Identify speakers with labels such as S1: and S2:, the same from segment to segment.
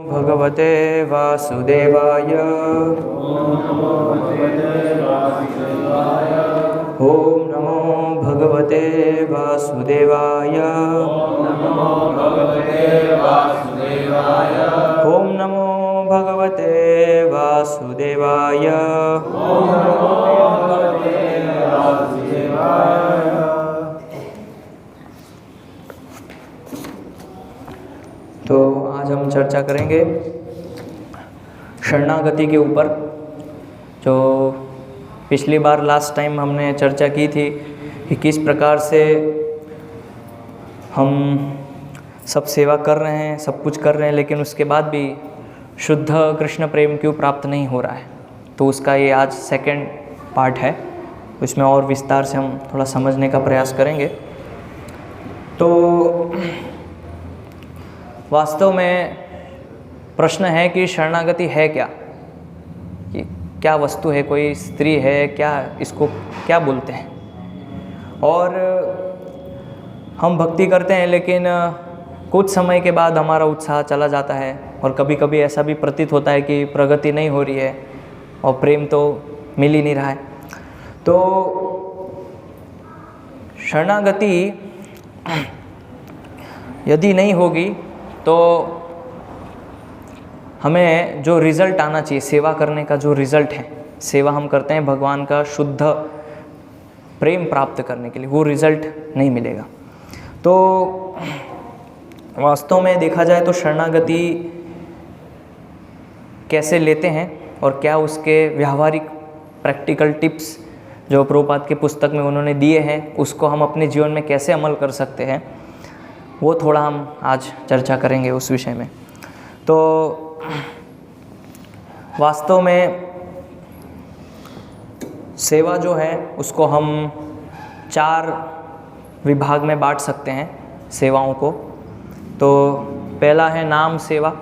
S1: भगवते वासुदेवाय। ओम नमो भगवते वासुदेवाय। ओम नमो भगवते वासुदेवाय। तो आज हम चर्चा करेंगे शरणागति के ऊपर। जो पिछली बार लास्ट टाइम हमने चर्चा की थी कि किस प्रकार से हम सब सेवा कर रहे हैं, सब कुछ कर रहे हैं, लेकिन उसके बाद भी शुद्ध कृष्ण प्रेम क्यों प्राप्त नहीं हो रहा है। तो उसका ये आज सेकंड पार्ट है। इसमें और विस्तार से हम थोड़ा समझने का प्रयास करेंगे। तो वास्तव में प्रश्न है कि शरणागति है क्या, कि क्या वस्तु है, कोई स्त्री है क्या, इसको क्या बोलते हैं। और हम भक्ति करते हैं लेकिन कुछ समय के बाद हमारा उत्साह चला जाता है और कभी कभी ऐसा भी प्रतीत होता है कि प्रगति नहीं हो रही है और प्रेम तो मिल ही नहीं रहा है। तो शरणागति यदि नहीं होगी तो हमें जो रिज़ल्ट आना चाहिए, सेवा करने का जो रिज़ल्ट है, सेवा हम करते हैं भगवान का शुद्ध प्रेम प्राप्त करने के लिए, वो रिज़ल्ट नहीं मिलेगा। तो वास्तव में देखा जाए तो शरणागति कैसे लेते हैं और क्या उसके व्यावहारिक प्रैक्टिकल टिप्स जो प्रभुपाद की पुस्तक में उन्होंने दिए हैं, उसको हम अपने जीवन में कैसे अमल कर सकते हैं, वो थोड़ा हम आज चर्चा करेंगे उस विषय में। तो वास्तव में सेवा जो है उसको हम 4 विभाग में बांट सकते हैं सेवाओं को। तो पहला है नाम सेवा,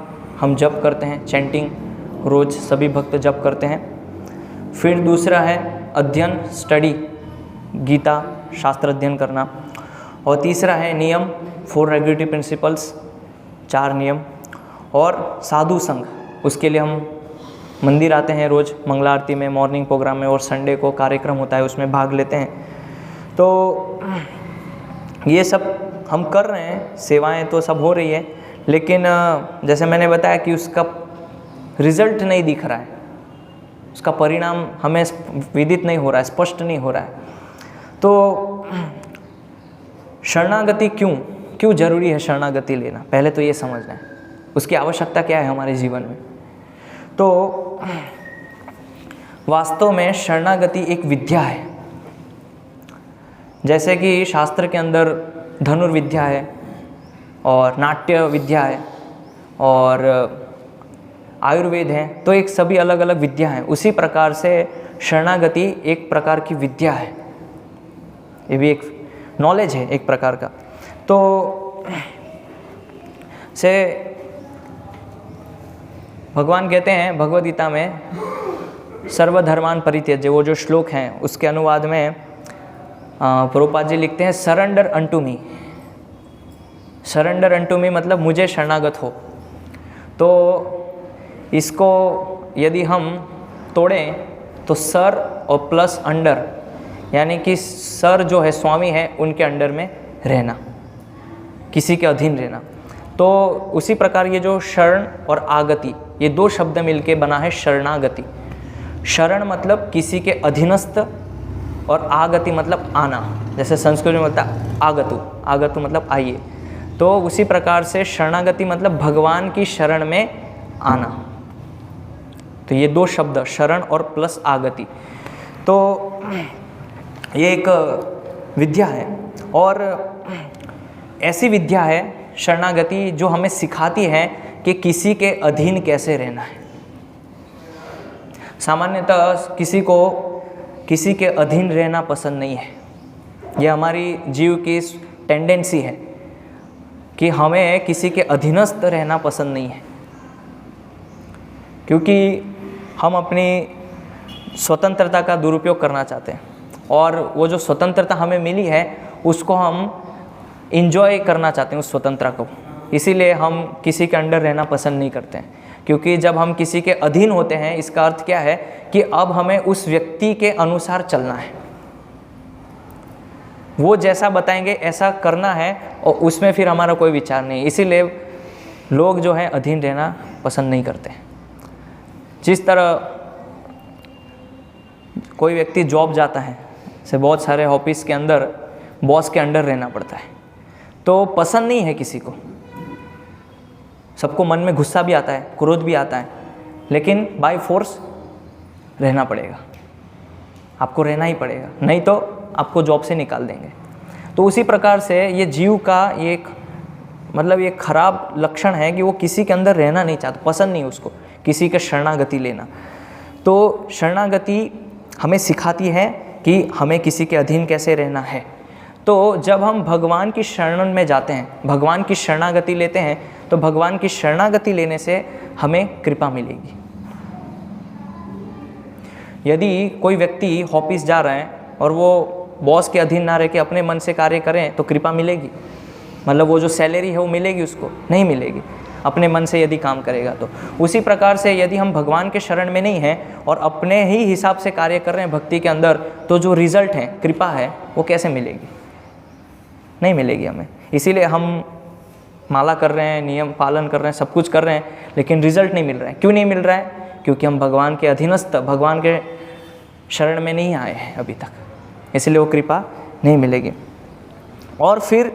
S1: हम जप करते हैं, चैंटिंग, रोज़ सभी भक्त जप करते हैं। फिर दूसरा है अध्ययन, स्टडी, गीता, शास्त्र अध्ययन करना। और तीसरा है नियम, 4 रेगुलेटरी प्रिंसिपल्स, 4 नियम। और साधु संग, उसके लिए हम मंदिर आते हैं रोज़ मंगला आरती में, मॉर्निंग प्रोग्राम में, और संडे को कार्यक्रम होता है उसमें भाग लेते हैं। तो ये सब हम कर रहे हैं, सेवाएं तो सब हो रही है, लेकिन जैसे मैंने बताया कि उसका रिज़ल्ट नहीं दिख रहा है, उसका परिणाम हमें विदित नहीं हो रहा है, स्पष्ट नहीं हो रहा है। तो शरणागति क्यों ज़रूरी है शरणागति लेना, पहले तो ये समझना है, उसकी आवश्यकता क्या है हमारे जीवन में। तो वास्तव में शरणागति एक विद्या है। जैसे कि शास्त्र के अंदर धनुर्विद्या है और नाट्य विद्या है और आयुर्वेद है, तो एक सभी अलग अलग विद्या हैं। उसी प्रकार से शरणागति एक प्रकार की विद्या है, ये भी एक नॉलेज है एक प्रकार का। तो से भगवान कहते हैं भगवद गीता में, सर्वधर्मान परित्यज्य, वो जो श्लोक हैं उसके अनुवाद में प्रभुपाद जी लिखते हैं, सरेंडर अनटू मी। सरेंडर अनटू मी मतलब मुझे शरणागत हो। तो इसको यदि हम तोड़ें तो सर और प्लस अंडर, यानी कि सर जो है स्वामी है उनके अंडर में रहना, किसी के अधीन रहना। तो उसी प्रकार ये जो शरण और आगति, ये 2 शब्द मिलके बना है शरणागति। शरण मतलब किसी के अधीनस्थ और आगति मतलब आना, जैसे संस्कृत में बोलता है आगतु, आगतु मतलब आइए। तो उसी प्रकार से शरणागति मतलब भगवान की शरण में आना। तो ये 2 शब्द, शरण और प्लस आगति, तो ये एक विद्या है। और ऐसी विद्या है शरणागति जो हमें सिखाती है कि किसी के अधीन कैसे रहना है। सामान्यतः किसी को किसी के अधीन रहना पसंद नहीं है, यह हमारी जीव की टेंडेंसी है कि हमें किसी के अधीनस्थ रहना पसंद नहीं है, क्योंकि हम अपनी स्वतंत्रता का दुरुपयोग करना चाहते हैं और वो जो स्वतंत्रता हमें मिली है उसको हम इंजॉय करना चाहते हैं, उस स्वतंत्रता को। इसीलिए हम किसी के अंडर रहना पसंद नहीं करते हैं, क्योंकि जब हम किसी के अधीन होते हैं इसका अर्थ क्या है कि अब हमें उस व्यक्ति के अनुसार चलना है, वो जैसा बताएंगे ऐसा करना है और उसमें फिर हमारा कोई विचार नहीं। इसीलिए लोग जो है अधीन रहना पसंद नहीं करते। जिस तरह कोई व्यक्ति जॉब जाता है, से बहुत सारे ऑफिस के अंदर बॉस के अंडर रहना पड़ता है, तो पसंद नहीं है किसी को, सबको मन में गुस्सा भी आता है, क्रोध भी आता है, लेकिन बाय फोर्स रहना पड़ेगा, आपको रहना ही पड़ेगा, नहीं तो आपको जॉब से निकाल देंगे। तो उसी प्रकार से ये जीव का एक मतलब ये खराब लक्षण है कि वो किसी के अंदर रहना नहीं चाहता, पसंद नहीं उसको किसी के शरणागति लेना। तो शरणागति हमें सिखाती है कि हमें किसी के अधीन कैसे रहना है। तो जब हम भगवान की शरण में जाते हैं, भगवान की शरणागति लेते हैं, तो भगवान की शरणागति लेने से हमें कृपा मिलेगी। यदि कोई व्यक्ति ऑफिस जा रहा है और वो बॉस के अधीन ना रह के अपने मन से कार्य करें तो कृपा मिलेगी, मतलब वो जो सैलरी है वो मिलेगी उसको? नहीं मिलेगी, अपने मन से यदि काम करेगा तो। उसी प्रकार से यदि हम भगवान के शरण में नहीं हैं और अपने ही हिसाब से कार्य कर रहे हैं भक्ति के अंदर, तो जो रिजल्ट है, कृपा है, वो कैसे मिलेगी? नहीं मिलेगी हमें। इसीलिए हम माला कर रहे हैं, नियम पालन कर रहे हैं, सब कुछ कर रहे हैं, लेकिन रिजल्ट नहीं मिल रहा है। क्यों नहीं मिल रहा है? क्योंकि हम भगवान के अधीनस्थ, भगवान के शरण में नहीं आए हैं अभी तक, इसलिए वो कृपा नहीं मिलेगी। और फिर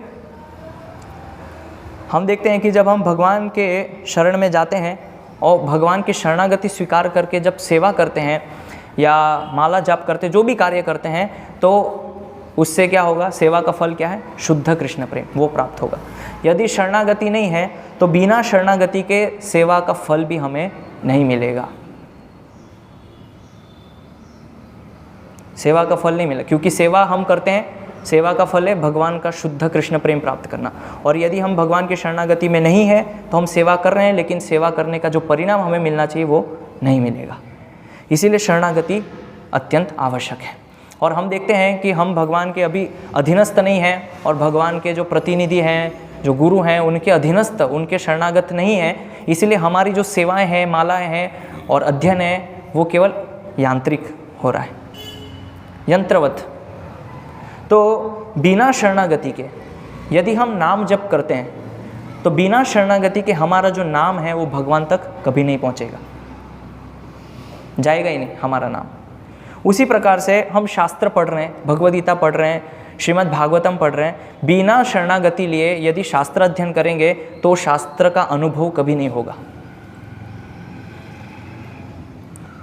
S1: हम देखते हैं कि जब हम भगवान के शरण में जाते हैं और भगवान की शरणागति स्वीकार करके जब सेवा करते हैं या माला जाप करते, जो भी कार्य करते हैं, तो उससे क्या होगा? सेवा का फल क्या है? शुद्ध कृष्ण प्रेम, वो प्राप्त होगा। यदि शरणागति नहीं है तो बिना शरणागति के सेवा का फल भी हमें नहीं मिलेगा, सेवा का फल नहीं मिलेगा, क्योंकि सेवा हम करते हैं, सेवा का फल है भगवान का शुद्ध कृष्ण प्रेम प्राप्त करना। और यदि हम भगवान की शरणागति में नहीं है तो हम सेवा कर रहे हैं, लेकिन सेवा करने का जो परिणाम हमें मिलना चाहिए वो नहीं मिलेगा। इसीलिए शरणागति अत्यंत आवश्यक है। और हम देखते हैं कि हम भगवान के अभी अधीनस्थ नहीं हैं और भगवान के जो प्रतिनिधि हैं, जो गुरु हैं, उनके अधीनस्थ, उनके शरणागत नहीं हैं। इसलिए हमारी जो सेवाएं हैं, मालाएं हैं और अध्ययन है, वो केवल यांत्रिक हो रहा है, यंत्रवत। तो बिना शरणागति के यदि हम नाम जप करते हैं, तो बिना शरणागति के हमारा जो नाम है वो भगवान तक कभी नहीं पहुंचेगा, जाएगा ही नहीं हमारा नाम। उसी प्रकार से हम शास्त्र पढ़ रहे हैं, भगवद गीता पढ़ रहे हैं, श्रीमद् भागवतम पढ़ रहे हैं, बिना शरणागति लिए यदि शास्त्र अध्ययन करेंगे तो शास्त्र का अनुभव कभी नहीं होगा।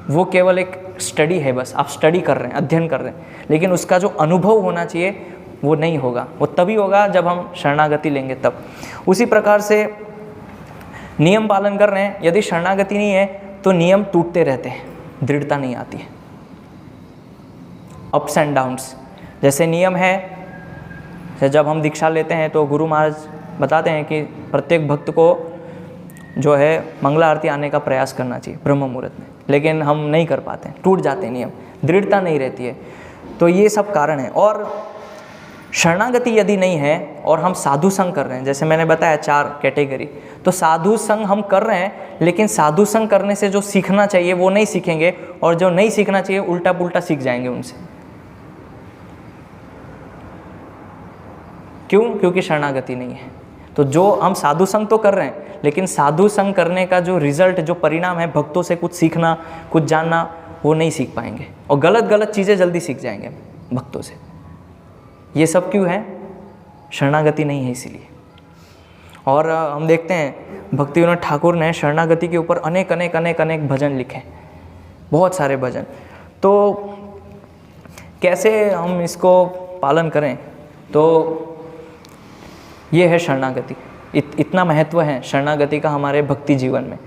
S1: वो केवल एक स्टडी है, बस आप स्टडी कर रहे हैं, अध्ययन कर रहे हैं, लेकिन उसका जो अनुभव होना चाहिए वो नहीं होगा। वो तभी होगा जब हम शरणागति लेंगे तब। उसी प्रकार से नियम पालन कर रहे हैं, यदि शरणागति नहीं है तो नियम टूटते रहते हैं, दृढ़ता नहीं आती है, अप्स एंड डाउन्स। जैसे नियम है, जब हम दीक्षा लेते हैं तो गुरु महाराज बताते हैं कि प्रत्येक भक्त को जो है मंगला आरती आने का प्रयास करना चाहिए ब्रह्म मुहूर्त में, लेकिन हम नहीं कर पाते हैं, टूट जाते हैं नियम, दृढ़ता नहीं रहती है। तो ये सब कारण है। और शरणागति यदि नहीं है और हम साधु संग कर रहे हैं, जैसे मैंने बताया 4 कैटेगरी, तो साधु संग हम कर रहे हैं, लेकिन साधु संग करने से जो सीखना चाहिए वो नहीं सीखेंगे, और जो नहीं सीखना चाहिए उल्टा पुल्टा सीख जाएंगे उनसे। क्यों? क्योंकि शरणागति नहीं है। तो जो हम साधु संग तो कर रहे हैं, लेकिन साधु संग करने का जो रिजल्ट, जो परिणाम है, भक्तों से कुछ सीखना, कुछ जानना, वो नहीं सीख पाएंगे और गलत गलत चीज़ें जल्दी सीख जाएंगे भक्तों से। ये सब क्यों है? शरणागति नहीं है इसीलिए। और हम देखते हैं भक्ति विनोद ठाकुर ने शरणागति के ऊपर अनेक अनेक अनेक अनेक भजन लिखे, बहुत सारे भजन। तो कैसे हम इसको पालन करें? तो ये है शरणागति, इतना महत्व है शरणागति का हमारे भक्ति जीवन में।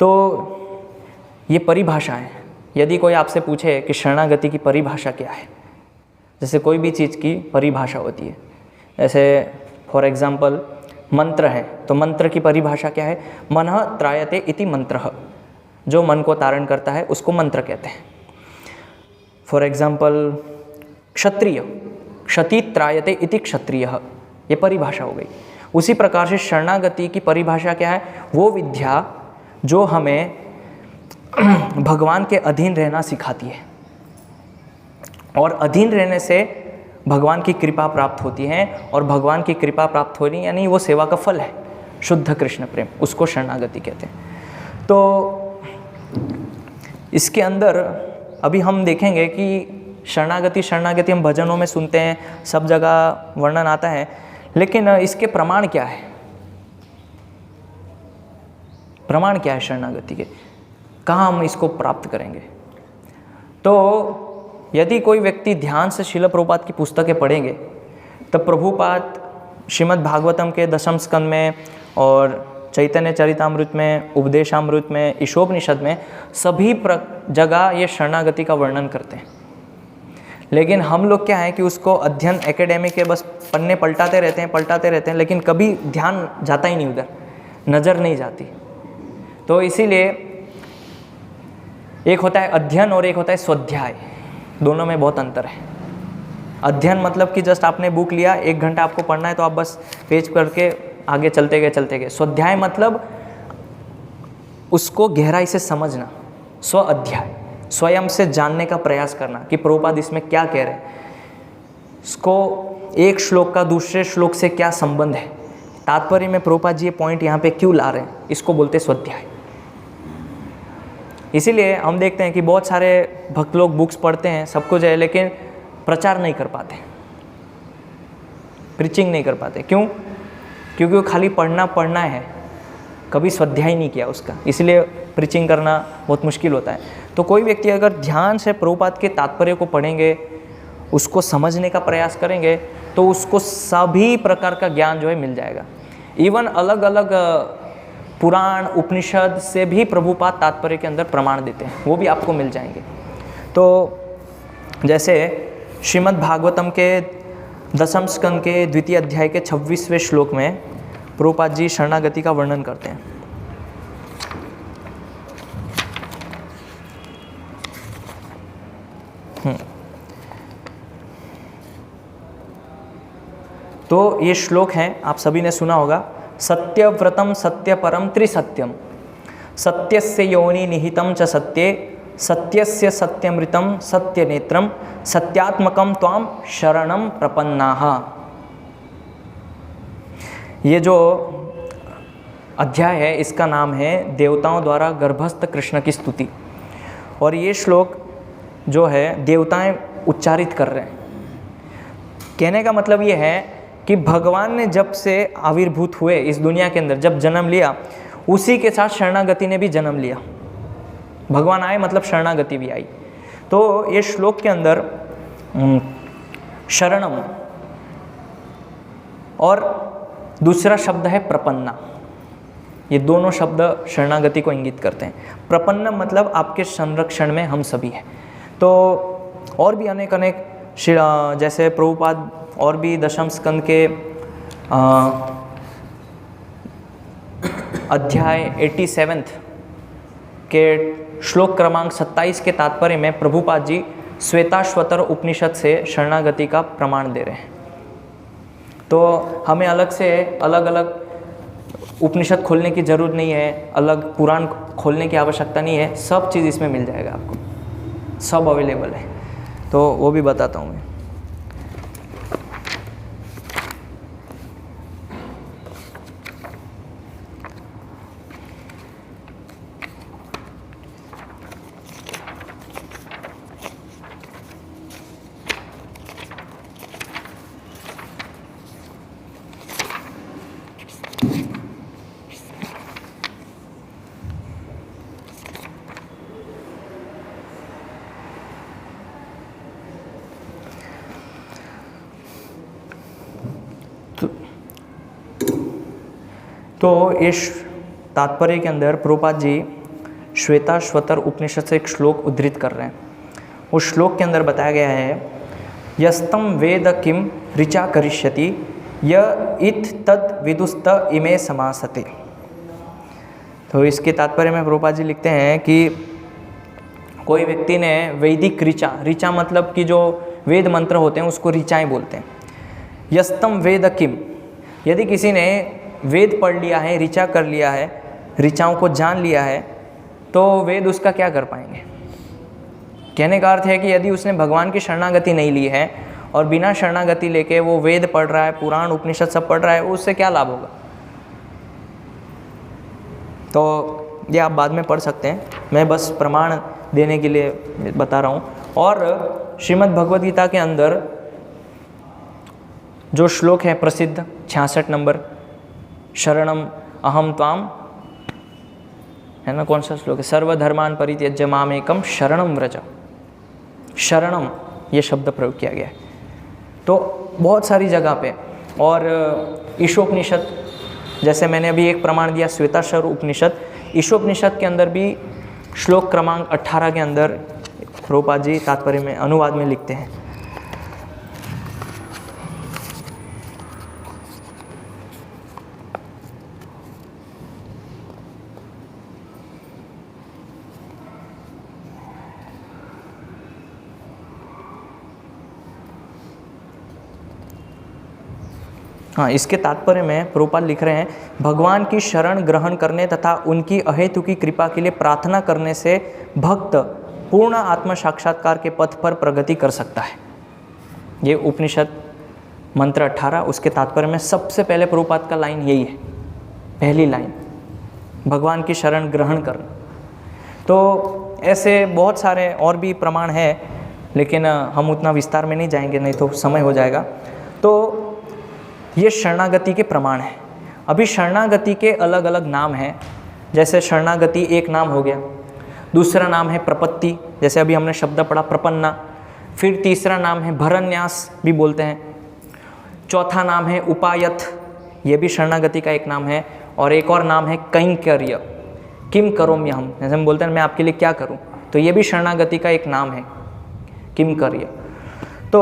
S1: तो ये परिभाषा है। यदि कोई आपसे पूछे कि शरणागति की परिभाषा क्या है, जैसे कोई भी चीज़ की परिभाषा होती है, जैसे फॉर एग्जांपल मंत्र है, तो मंत्र की परिभाषा क्या है? मनः त्रायते इति मंत्रः, जो मन को तारण करता है उसको मंत्र कहते हैं। फॉर एग्जांपल क्षत्रिय, क्षति त्रायते इति क्षत्रियः, ये परिभाषा हो गई। उसी प्रकार से शरणागति की परिभाषा क्या है? वो विद्या जो हमें भगवान के अधीन रहना सिखाती है, और अधीन रहने से भगवान की कृपा प्राप्त होती है, और भगवान की कृपा प्राप्त होनी यानी वो सेवा का फल है, शुद्ध कृष्ण प्रेम, उसको शरणागति कहते हैं। तो इसके अंदर अभी हम देखेंगे कि शरणागति हम भजनों में सुनते हैं, सब जगह वर्णन आता है, लेकिन इसके प्रमाण क्या है? प्रमाण क्या है शरणागति के? कहाँ हम इसको प्राप्त करेंगे? तो यदि कोई व्यक्ति ध्यान से श्रील प्रभुपाद की पुस्तकें पढ़ेंगे, तब प्रभुपाद श्रीमद् भागवतम के 10वें स्कंद में और चैतन्य चरितामृत में, उपदेशामृत में, ईशोपनिषद में सभी जगह ये शरणागति का वर्णन करते हैं। लेकिन हम लोग क्या है कि उसको अध्ययन एकेडमिक के बस पन्ने पलटाते रहते हैं, लेकिन कभी ध्यान जाता ही नहीं उधर, नज़र नहीं जाती। तो इसीलिए एक होता है अध्ययन और एक होता है स्वाध्याय, दोनों में बहुत अंतर है। अध्ययन मतलब कि जस्ट आपने बुक लिया, 1 घंटा आपको पढ़ना है तो आप बस पेज करके आगे चलते गए। स्वाध्याय मतलब उसको गहराई से समझना, स्व अध्याय, स्वयं से जानने का प्रयास करना कि प्रभुपाद इसमें क्या कह रहे हैं, इसको एक श्लोक का दूसरे श्लोक से क्या संबंध है, तात्पर्य में प्रभुपाद जी ये पॉइंट यहाँ पे क्यों ला रहे हैं, इसको बोलते स्वाध्याय। इसीलिए हम देखते हैं कि बहुत सारे भक्त लोग बुक्स पढ़ते हैं, सब कुछ है, लेकिन प्रचार नहीं कर पाते, प्रीचिंग नहीं कर पाते। क्यों? क्योंकि वो खाली पढ़ना है, कभी स्वाध्याय नहीं किया उसका, इसलिए प्रीचिंग करना बहुत मुश्किल होता है। तो कोई व्यक्ति अगर ध्यान से प्रभुपाद के तात्पर्य को पढ़ेंगे, उसको समझने का प्रयास करेंगे, तो उसको सभी प्रकार का ज्ञान जो है मिल जाएगा। इवन अलग अलग पुराण उपनिषद से भी प्रभुपाद तात्पर्य के अंदर प्रमाण देते हैं, वो भी आपको मिल जाएंगे। तो जैसे श्रीमद् भागवतम के 10वें स्कंद के 2 अध्याय के 26वें श्लोक में प्रभुपाद जी शरणागति का वर्णन करते हैं। तो ये श्लोक है, आप सभी ने सुना होगा, सत्यव्रतम सत्यपरम त्रिसत्यम, सत्यस्य योनि निहितम च सत्ये, सत्यस्य सत्यमृतम सत्यनेत्रम, सत्यात्मकम त्वाम शरणम प्रपन्नाः। ये जो अध्याय है इसका नाम है देवताओं द्वारा गर्भस्थ कृष्ण की स्तुति, और ये श्लोक जो है देवताएं उच्चारित कर रहे हैं। कहने का मतलब ये है कि भगवान ने जब से आविर्भूत हुए इस दुनिया के अंदर, जब जन्म लिया, उसी के साथ शरणागति ने भी जन्म लिया। भगवान आए मतलब शरणागति भी आई। तो ये श्लोक के अंदर शरणम और दूसरा शब्द है प्रपन्ना, ये दोनों शब्द शरणागति को इंगित करते हैं। प्रपन्न मतलब आपके संरक्षण में हम सभी हैं। तो और भी अनेक जैसे प्रभुपाद और भी 10वें स्कंद के अध्याय 87 के श्लोक क्रमांक 27 के तात्पर्य में प्रभुपाद जी श्वेताश्वतर उपनिषद से शरणागति का प्रमाण दे रहे हैं। तो हमें अलग से अलग अलग उपनिषद खोलने की ज़रूरत नहीं है, अलग पुराण खोलने की आवश्यकता नहीं है, सब चीज़ इसमें मिल जाएगा आपको, सब अवेलेबल है। तो वो भी बताता हूँ मैं। तो इस तात्पर्य के अंदर प्रभुपाद जी श्वेताश्वतर उपनिषद से एक श्लोक उद्धृत कर रहे हैं। उस श्लोक के अंदर बताया गया है, यस्तम वेद किम ऋचा करिष्यति य इत तद विदुस्त इमे समासते। तो इसके तात्पर्य में प्रभुपाद जी लिखते हैं कि कोई व्यक्ति ने वैदिक ऋचा मतलब कि जो वेद मंत्र होते हैं उसको ऋचाएँ बोलते हैं। यस्तम वेद किम, यदि किसी ने वेद पढ़ लिया है, ऋचा कर लिया है, ऋचाओं को जान लिया है, तो वेद उसका क्या कर पाएंगे। कहने का अर्थ है कि यदि उसने भगवान की शरणागति नहीं ली है और बिना शरणागति लेके वो वेद पढ़ रहा है, पुराण उपनिषद सब पढ़ रहा है, उससे क्या लाभ होगा। तो ये आप बाद में पढ़ सकते हैं, मैं बस प्रमाण देने के लिए बता रहा हूँ। और श्रीमद् भगवद गीता के अंदर जो श्लोक है प्रसिद्ध 66 नंबर, शरणम अहम त्वाम, है ना, कौन सा श्लोक है, सर्वधर्मान परित्यज्य मामेकम शरणम व्रज। शरणम ये शब्द प्रयोग किया गया है। तो बहुत सारी जगह पे, और ईशोपनिषद, जैसे मैंने अभी एक प्रमाण दिया श्वेताश्वर उपनिषद, ईशोपनिषद के अंदर भी श्लोक क्रमांक 18 के अंदर प्रभुपाद जी तात्पर्य में अनुवाद में लिखते हैं। हाँ, इसके तात्पर्य में प्रभुपाद लिख रहे हैं, भगवान की शरण ग्रहण करने तथा उनकी अहेतु की कृपा के लिए प्रार्थना करने से भक्त पूर्ण आत्म साक्षात्कार के पथ पर प्रगति कर सकता है। ये उपनिषद मंत्र 18, उसके तात्पर्य में सबसे पहले प्रभुपाद का लाइन यही है, पहली लाइन, भगवान की शरण ग्रहण करना। तो ऐसे बहुत सारे और भी प्रमाण हैं, लेकिन हम उतना विस्तार में नहीं जाएंगे, नहीं तो समय हो जाएगा। तो ये शरणागति के प्रमाण हैं। अभी शरणागति के अलग अलग नाम हैं, जैसे शरणागति एक नाम हो गया, दूसरा नाम है प्रपत्ति, जैसे अभी हमने शब्द पढ़ा प्रपन्ना, फिर तीसरा नाम है भरन्यास भी बोलते हैं, चौथा नाम है उपायत, ये भी शरणागति का एक नाम है, और एक और नाम है कैंकर्य, किम करोम्यहम, जैसे हम बोलते हैं मैं आपके लिए क्या करूं, तो ये भी शरणागति का एक नाम है, किम कर्य। तो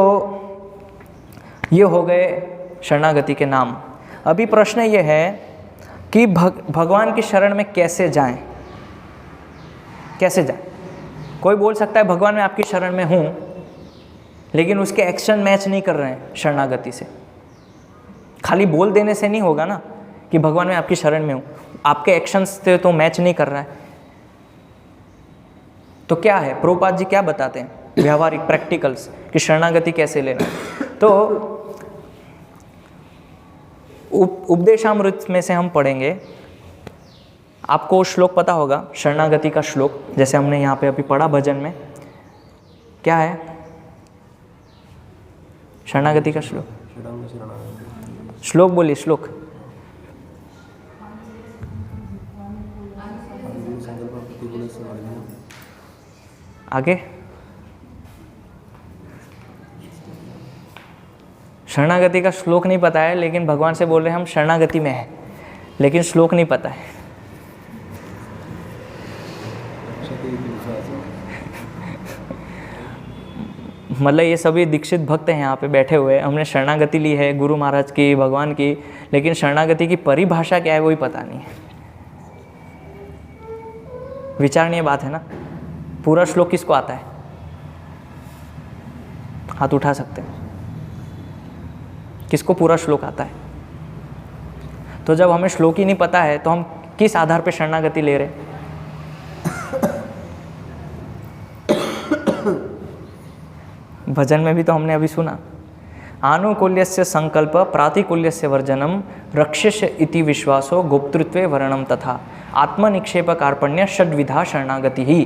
S1: ये हो गए शरणागति के नाम। अभी प्रश्न ये है कि भगवान की शरण में कैसे जाएं, कैसे जाएं। कोई बोल सकता है भगवान मैं आपकी शरण में हूँ, लेकिन उसके एक्शन मैच नहीं कर रहे हैं शरणागति से। खाली बोल देने से नहीं होगा ना कि भगवान मैं आपकी शरण में हूँ, आपके एक्शंस से तो मैच नहीं कर रहा है। तो क्या है, प्रभुपाद जी क्या बताते हैं व्यावहारिक प्रैक्टिकल्स कि शरणागति कैसे लेना। तो उपदेशामृत में से हम पढ़ेंगे, आपको श्लोक पता होगा शरणागति का श्लोक, जैसे हमने यहाँ पे अभी पढ़ा भजन में, क्या है शरणागति का श्लोक, श्लोक बोलिए, श्लोक। आगे शरणागति का श्लोक नहीं पता है, लेकिन भगवान से बोल रहे हैं हम शरणागति में हैं, लेकिन श्लोक नहीं पता है। मतलब ये सभी दीक्षित भक्त हैं यहाँ पे बैठे हुए, हमने शरणागति ली है गुरु महाराज की, भगवान की, लेकिन शरणागति की परिभाषा क्या है वो ही पता नहीं है। विचारणीय बात है ना। पूरा श्लोक किसको आता है, हाथ उठा सकते हैं, किसको पूरा श्लोक आता है। तो जब हमें श्लोक ही नहीं पता है तो हम किस आधार पर शरणागति ले रहे। भजन में भी तो हमने अभी सुना, आनुकूल्यस्य संकल्प प्रातिकूल्यस्य वर्जनम रक्षस्य इति विश्वासो गुप्तृत्वे वर्णम तथा आत्मनिक्षेप कार्पण्य षड्विधा शरणागति ही।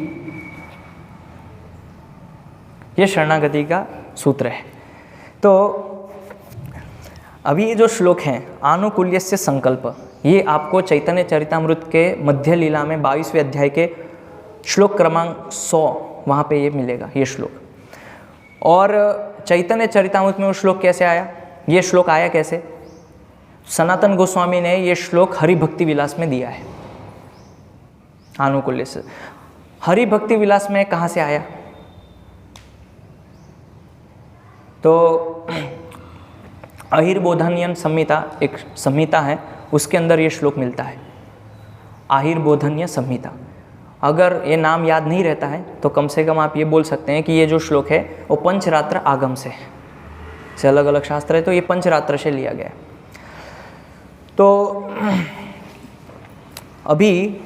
S1: ये शरणागति का सूत्र है। तो अभी ये जो श्लोक हैं आनुकूल्यस्य संकल्प, ये आपको चैतन्य चरितामृत के मध्य लीला में 22वें अध्याय के श्लोक क्रमांक 100 वहाँ पे ये मिलेगा ये श्लोक। और चैतन्य चरितामृत में वो श्लोक कैसे आया, ये श्लोक आया कैसे, सनातन गोस्वामी ने ये श्लोक हरि भक्ति विलास में दिया है। आनुकूल्य से हरि भक्ति विलास में कहाँ से आया, तो आहिर्बोधनियन संहिता एक संहिता है, उसके अंदर ये श्लोक मिलता है, आहिर्बोधन्य संहिता। अगर ये नाम याद नहीं रहता है तो कम से कम आप ये बोल सकते हैं कि ये जो श्लोक है वो पंचरात्र आगम से अलग अलग शास्त्र है, तो ये पंचरात्र से लिया गया है। तो अभी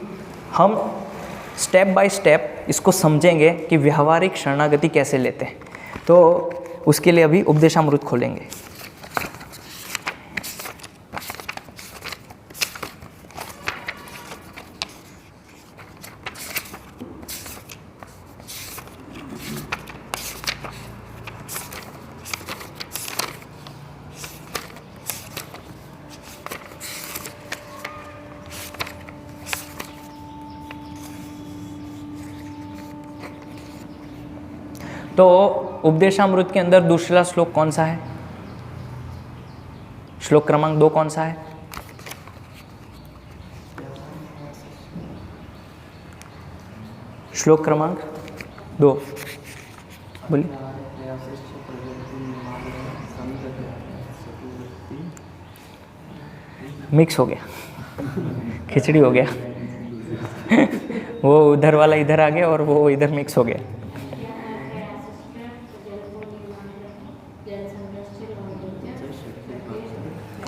S1: हम स्टेप बाय स्टेप इसको समझेंगे कि व्यवहारिक शरणागति कैसे लेते हैं। तो उसके लिए अभी उपदेशामृत खोलेंगे। तो उपदेशामृत के अंदर दूसरा श्लोक कौन सा है? श्लोक क्रमांक 2 कौन सा है? श्लोक क्रमांक 2 बोलिए। मिक्स हो गया, खिचड़ी हो गया। वो उधर वाला इधर आ गया और वो इधर मिक्स हो गया।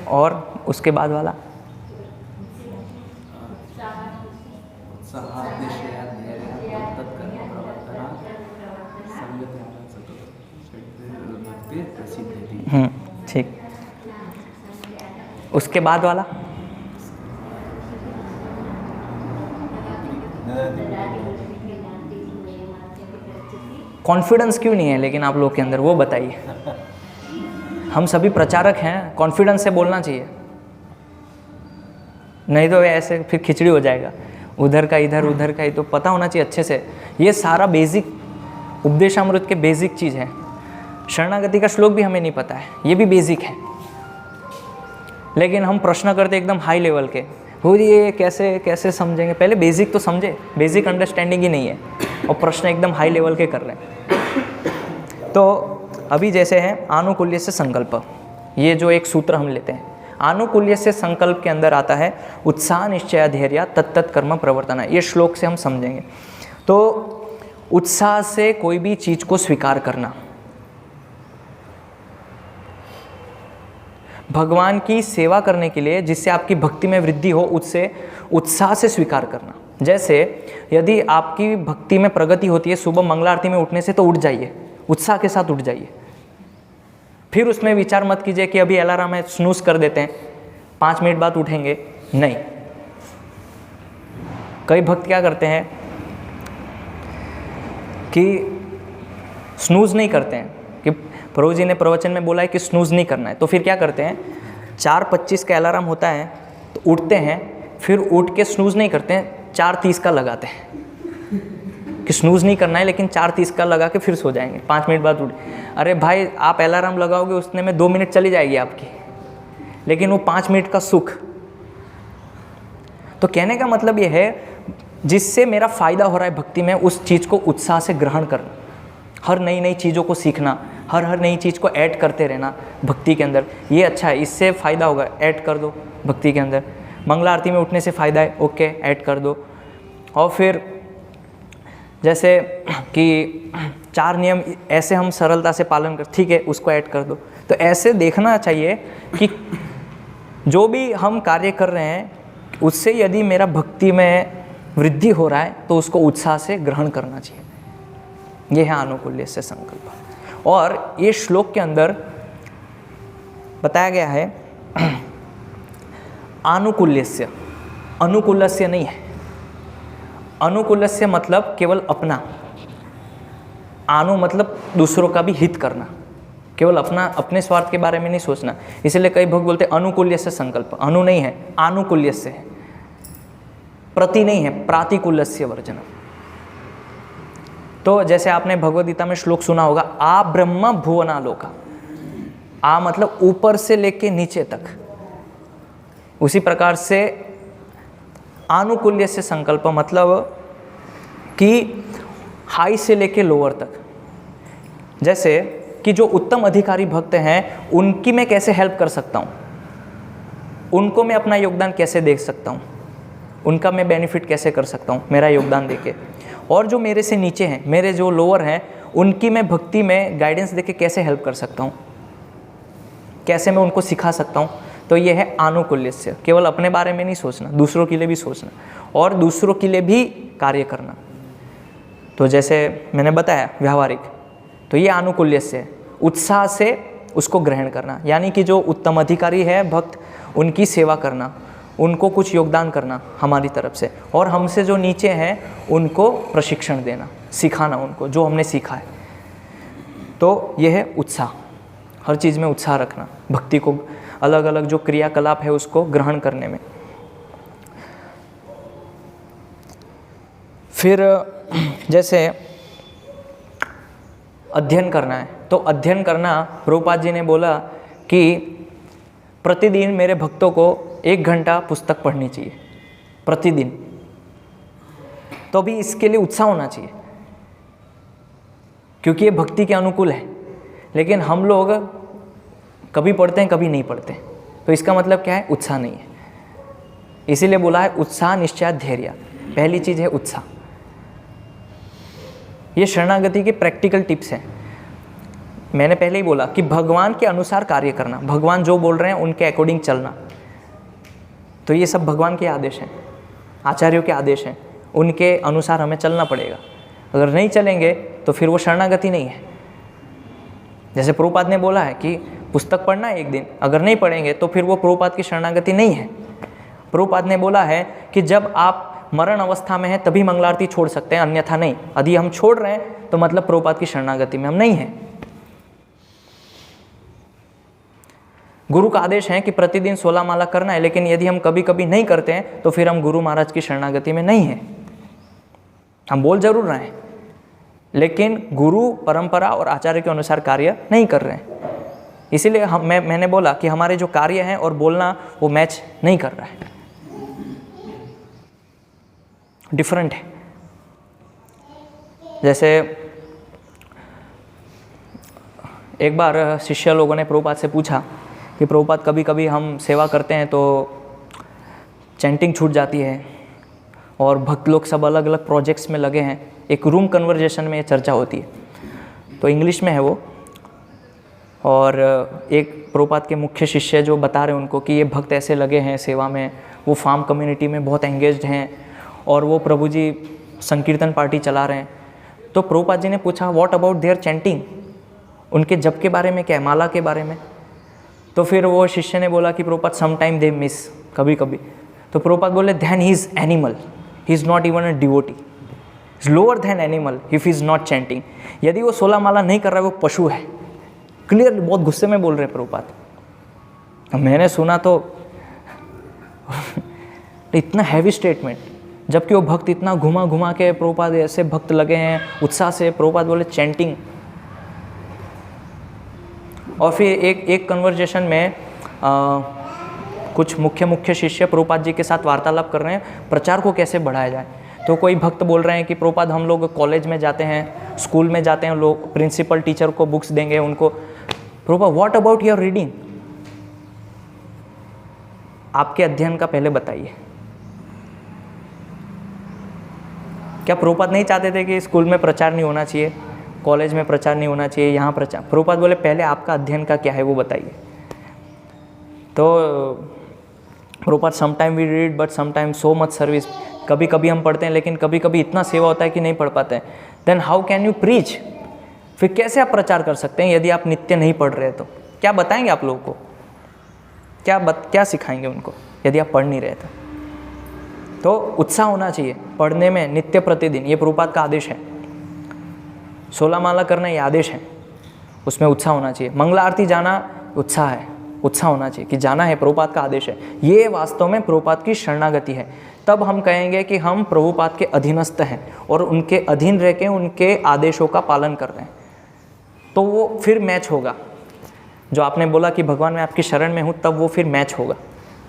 S1: और उसके बाद वाला ठीक। उसके बाद वाला कॉन्फिडेंस क्यों नहीं है लेकिन आप लोग के अंदर, वो बताइए। हम सभी प्रचारक हैं, कॉन्फिडेंस से बोलना चाहिए, नहीं तो ऐसे फिर खिचड़ी हो जाएगा। उधर का इधर, उधर का ही, तो पता होना चाहिए अच्छे से। ये सारा बेसिक उपदेशामृत के बेसिक चीज़ है। शरणागति का श्लोक भी हमें नहीं पता है, ये भी बेसिक है। लेकिन हम प्रश्न करते एकदम हाई लेवल के, हो ये कैसे कैसे समझेंगे? पहले बेसिक तो समझे, बेसिक अंडरस्टैंडिंग ही नहीं है और प्रश्न एकदम हाई लेवल के कर रहे हैं। तो अभी जैसे है आनुकूल्य से संकल्प, ये जो एक सूत्र हम लेते हैं, आनुकूल्य से संकल्प के अंदर आता है उत्साह निश्चय धैर्य तत्त कर्म प्रवर्तन। ये श्लोक से हम समझेंगे। तो उत्साह से कोई भी चीज को स्वीकार करना, भगवान की सेवा करने के लिए जिससे आपकी भक्ति में वृद्धि हो, उससे उत्साह से स्वीकार करना। जैसे यदि आपकी भक्ति में प्रगति होती है सुबह मंगला आरती में उठने से, तो उठ जाइए, उत्साह के साथ उठ जाइए। फिर उसमें विचार मत कीजिए कि अभी अलार्म है, स्नूज कर देते हैं, 5 मिनट बाद उठेंगे, नहीं। कई भक्त क्या करते हैं कि स्नूज नहीं करते हैं, कि प्रभु जी ने प्रवचन में बोला है कि स्नूज नहीं करना है, तो फिर क्या करते हैं, 4:25 का अलार्म होता है तो उठते हैं, फिर उठ के स्नूज नहीं करते हैं, 4:30 का लगाते हैं कि स्नूज नहीं करना है, लेकिन 4:30 का लगा के फिर सो जाएंगे, 5 मिनट बाद उठ। अरे भाई, आप अलार्म लगाओगे उसने में 2 मिनट चली जाएगी आपकी, लेकिन वो 5 मिनट का सुख। तो कहने का मतलब ये है, जिससे मेरा फ़ायदा हो रहा है भक्ति में, उस चीज़ को उत्साह से ग्रहण करना, हर नई नई चीज़ों को सीखना, हर नई चीज़ को ऐड करते रहना भक्ति के अंदर। ये अच्छा है, इससे फ़ायदा होगा, ऐड कर दो भक्ति के अंदर। मंगला आरती में उठने से फ़ायदा है, ओके, ऐड कर दो। और फिर जैसे कि 4 नियम ऐसे हम सरलता से पालन कर, ठीक है, उसको ऐड कर दो। तो ऐसे देखना चाहिए कि जो भी हम कार्य कर रहे हैं उससे यदि मेरा भक्ति में वृद्धि हो रहा है तो उसको उत्साह से ग्रहण करना चाहिए। यह है आनुकूल्य से संकल्प। और ये श्लोक के अंदर बताया गया है आनुकूल्यस्य, अनुकूल्यस्य नहीं है। अनुकूल्यस्य मतलब केवल अपना, आनु मतलब दूसरों का भी हित करना, केवल अपना, अपने स्वार्थ के बारे में नहीं सोचना। इसलिए कई भक्त बोलते हैं अनुकूल्य से संकल्प, अनु नहीं है, आनुकूल्य से है, प्रति नहीं है, प्रातिकूल्यस्य वर्जनम। तो जैसे आपने भगवद गीता में श्लोक सुना होगा, आ ब्रह्म भुवनालोका, आ मतलब ऊपर से लेके नीचे तक। उसी प्रकार से आनुकूल्य से संकल्प मतलब कि हाई से लेके लोअर तक। जैसे कि जो उत्तम अधिकारी भक्त हैं उनकी मैं कैसे हेल्प कर सकता हूँ, उनको मैं अपना योगदान कैसे दे सकता हूँ, उनका मैं बेनिफिट कैसे कर सकता हूँ मेरा योगदान देके। और जो मेरे से नीचे हैं, मेरे जो लोअर हैं, उनकी मैं भक्ति में गाइडेंस देके कैसे हेल्प कर सकता हूँ, कैसे मैं उनको सिखा सकता हूँ तो ये है आनुकूल्यस्य, केवल अपने बारे में नहीं सोचना, दूसरों के लिए भी सोचना और दूसरों के लिए भी कार्य करना। तो जैसे मैंने बताया व्यावहारिक, तो ये आनुकूल्यस्य है, उत्साह से उसको ग्रहण करना, यानी कि जो उत्तम अधिकारी है भक्त, उनकी सेवा करना, उनको कुछ योगदान करना हमारी तरफ से, और हमसे जो नीचे हैं उनको प्रशिक्षण देना, सिखाना उनको जो हमने सीखा है। तो यह है उत्साह, हर चीज़ में उत्साह रखना, भक्ति को, अलग अलग जो क्रियाकलाप है उसको ग्रहण करने में। फिर जैसे अध्ययन करना है, तो अध्ययन करना, प्रभुपाद जी ने बोला कि प्रतिदिन मेरे भक्तों को 1 घंटा पुस्तक पढ़नी चाहिए प्रतिदिन। तो अभी इसके लिए उत्साह होना चाहिए, क्योंकि ये भक्ति के अनुकूल है। लेकिन हम लोग कभी पढ़ते हैं, कभी नहीं पढ़ते, तो इसका मतलब क्या है? उत्साह नहीं है। इसीलिए बोला है उत्साह निश्चय धैर्य। पहली चीज़ है उत्साह। ये शरणागति के प्रैक्टिकल टिप्स हैं। मैंने पहले ही बोला कि भगवान के अनुसार कार्य करना, भगवान जो बोल रहे हैं उनके अकॉर्डिंग चलना। तो ये सब भगवान के आदेश हैं, आचार्यों के आदेश हैं, उनके अनुसार हमें चलना पड़ेगा। अगर नहीं चलेंगे तो फिर वो शरणागति नहीं है। जैसे प्रभुपाद ने बोला है कि पुस्तक पढ़ना है 1 दिन, अगर नहीं पढ़ेंगे तो फिर वो प्रभुपाद की शरणागति नहीं है। प्रभुपाद ने बोला है कि जब आप मरण अवस्था में हैं तभी मंगलारती छोड़ सकते हैं, अन्यथा नहीं। यदि हम छोड़ रहे हैं तो मतलब प्रभुपाद की शरणागति में हम नहीं हैं। गुरु का आदेश है कि प्रतिदिन 16 माला करना है, लेकिन यदि हम कभी कभी नहीं करते हैं तो फिर हम गुरु महाराज की शरणागति में नहीं हैं। हम बोल जरूर रहे हैं, लेकिन गुरु परंपरा और आचार्य के अनुसार कार्य नहीं कर रहे हैं। इसीलिए मैंने बोला कि हमारे जो कार्य हैं और बोलना वो मैच नहीं कर रहा है, डिफरेंट है। जैसे एक बार शिष्य लोगों ने प्रभुपाद से पूछा कि प्रभुपाद कभी कभी हम सेवा करते हैं तो चैंटिंग छूट जाती है और भक्त लोग सब अलग अलग प्रोजेक्ट्स में लगे हैं। एक रूम कन्वर्जेशन में चर्चा होती है, तो इंग्लिश में है वो, और एक प्रभुपाद के मुख्य शिष्य जो बता रहे हैं उनको कि ये भक्त ऐसे लगे हैं सेवा में, वो फार्म कम्युनिटी में बहुत एंगेज्ड हैं और वो प्रभु जी संकीर्तन पार्टी चला रहे हैं। तो प्रभुपाद जी ने पूछा व्हाट अबाउट देयर चैंटिंग, उनके जप के बारे में क्या है, माला के बारे में। तो फिर वो शिष्य ने बोला कि प्रभुपाद समटाइम दे मिस, कभी कभी। तो प्रभुपाद बोले then he is animal, he is not even a devotee, is lower than animal if he is not chanting. यदि वो 16 माला नहीं कर रहा है वो पशु है। क्लियर, बहुत गुस्से में बोल रहे हैं प्रभुपाद। मैंने सुना तो इतना हैवी स्टेटमेंट, जबकि वो भक्त इतना घुमा घुमा के प्रभुपाद ऐसे भक्त लगे हैं उत्साह से, प्रभुपाद बोले चैंटिंग। और फिर एक कन्वर्जेशन में कुछ मुख्य शिष्य प्रभुपाद जी के साथ वार्तालाप कर रहे हैं प्रचार को कैसे बढ़ाया जाए। तो कोई भक्त बोल रहे हैं कि प्रभुपाद हम लोग कॉलेज में जाते हैं, स्कूल में जाते हैं, लोग प्रिंसिपल टीचर को बुक्स देंगे उनको। Prabhupada what about your reading, आपके अध्ययन का पहले बताइए। क्या प्रभुपाद नहीं चाहते थे कि स्कूल में प्रचार नहीं होना चाहिए, कॉलेज में प्रचार नहीं होना चाहिए, यहाँ प्रचार? प्रभुपाद बोले पहले आपका अध्ययन का क्या है वो बताइए। तो Prabhupada sometime we read but sometime so much service, कभी कभी हम पढ़ते हैं लेकिन कभी कभी इतना सेवा होता है कि नहीं पढ़ पाते हैं। Then how can you preach, फिर कैसे आप प्रचार कर सकते हैं यदि आप नित्य नहीं पढ़ रहे? तो क्या बताएंगे आप लोगों को, क्या सिखाएंगे उनको यदि आप पढ़ नहीं रहे? तो उत्साह होना चाहिए पढ़ने में नित्य प्रतिदिन, ये प्रभुपाद का आदेश है। 16 माला करना ये आदेश है, उसमें उत्साह होना चाहिए। मंगला आरती जाना उत्साह है, उत्साह होना चाहिए कि जाना है, प्रभुपाद का आदेश है। ये वास्तव में प्रभुपाद की शरणागति है। तब हम कहेंगे कि हम प्रभुपाद के अधीनस्थ हैं और उनके अधीन रह के उनके आदेशों का पालन कर रहे हैं। तो वो फिर मैच होगा। जो आपने बोला कि भगवान मैं आपकी शरण में हूँ, तब वो फिर मैच होगा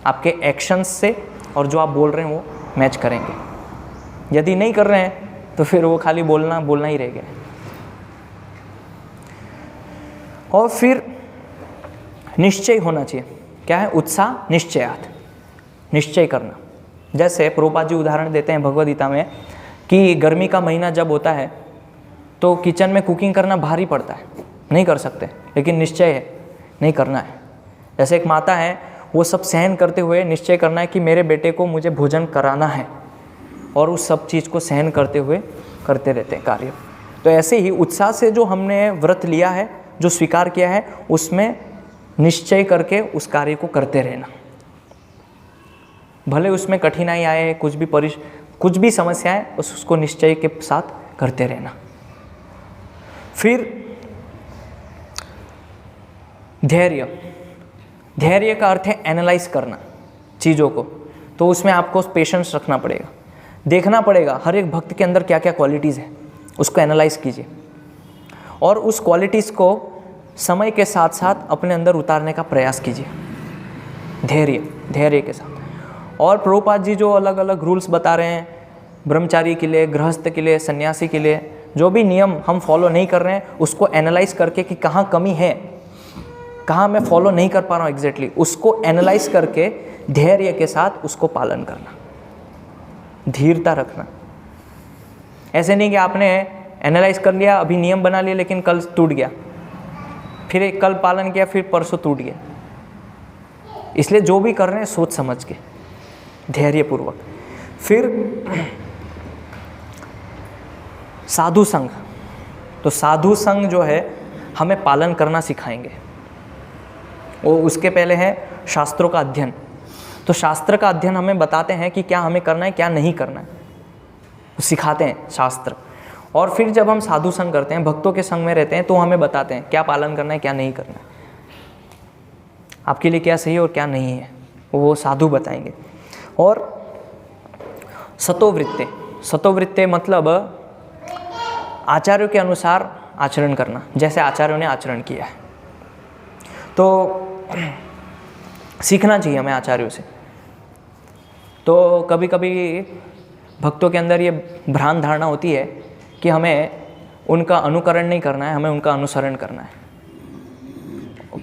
S1: आपके एक्शंस से, और जो आप बोल रहे हैं वो मैच करेंगे। यदि नहीं कर रहे हैं तो फिर वो खाली बोलना ही रह गया। और फिर निश्चय होना चाहिए। क्या है? उत्साह निश्चयात, निश्चय करना। जैसे प्रभुपाद जी उदाहरण देते हैं भगवद गीता में कि गर्मी का महीना जब होता है तो किचन में कुकिंग करना भारी पड़ता है, नहीं कर सकते, लेकिन निश्चय है नहीं करना है। जैसे एक माता है, वो सब सहन करते हुए निश्चय करना है कि मेरे बेटे को मुझे भोजन कराना है, और उस सब चीज़ को सहन करते हुए करते रहते हैं कार्य। तो ऐसे ही उत्साह से जो हमने व्रत लिया है, जो स्वीकार किया है, उसमें निश्चय करके उस कार्य को करते रहना। भले उसमें कठिनाई आए, कुछ भी समस्याएं, उसको निश्चय के साथ करते रहना। फिर धैर्य का अर्थ है एनालाइज करना चीज़ों को। तो उसमें आपको पेशेंस रखना पड़ेगा, देखना पड़ेगा हर एक भक्त के अंदर क्या क्या क्वालिटीज़ है, उसको एनालाइज कीजिए और उस क्वालिटीज़ को समय के साथ साथ अपने अंदर उतारने का प्रयास कीजिए धैर्य के साथ। और प्रभुपाद जी जो अलग अलग रूल्स बता रहे हैं ब्रह्मचारी के लिए, गृहस्थ के लिए, सन्यासी के लिए, जो भी नियम हम फॉलो नहीं कर रहे हैं उसको एनालाइज करके कि कहाँ कमी है, कहाँ मैं फॉलो नहीं कर पा रहा हूँ एग्जैक्टली, उसको एनालाइज करके धैर्य के साथ उसको पालन करना, धीरता रखना। ऐसे नहीं कि आपने एनालाइज कर लिया, अभी नियम बना लिया, लेकिन कल टूट गया, फिर एक कल पालन किया, फिर परसों टूट गया। इसलिए जो भी कर रहे हैं सोच समझ के, धैर्यपूर्वक। फिर साधु संघ, तो साधु संघ जो है हमें पालन करना सिखाएंगे। वो उसके पहले है शास्त्रों का अध्ययन। तो शास्त्र का अध्ययन हमें बताते हैं कि क्या हमें करना है, क्या नहीं करना है, तो सिखाते हैं शास्त्र। और फिर जब हम साधु संग करते हैं, भक्तों के संग में रहते हैं, तो हमें बताते हैं क्या पालन करना है, क्या नहीं करना है, आपके लिए क्या सही है और क्या नहीं है, वो साधु बताएंगे। और सतोवृत्ते मतलब आचार्यों के अनुसार आचरण करना, जैसे आचार्यों ने आचरण किया है। तो सीखना चाहिए हमें आचार्यों से। तो कभी कभी भक्तों के अंदर ये भ्रांत धारणा होती है कि हमें उनका अनुकरण नहीं करना है, हमें उनका अनुसरण करना है।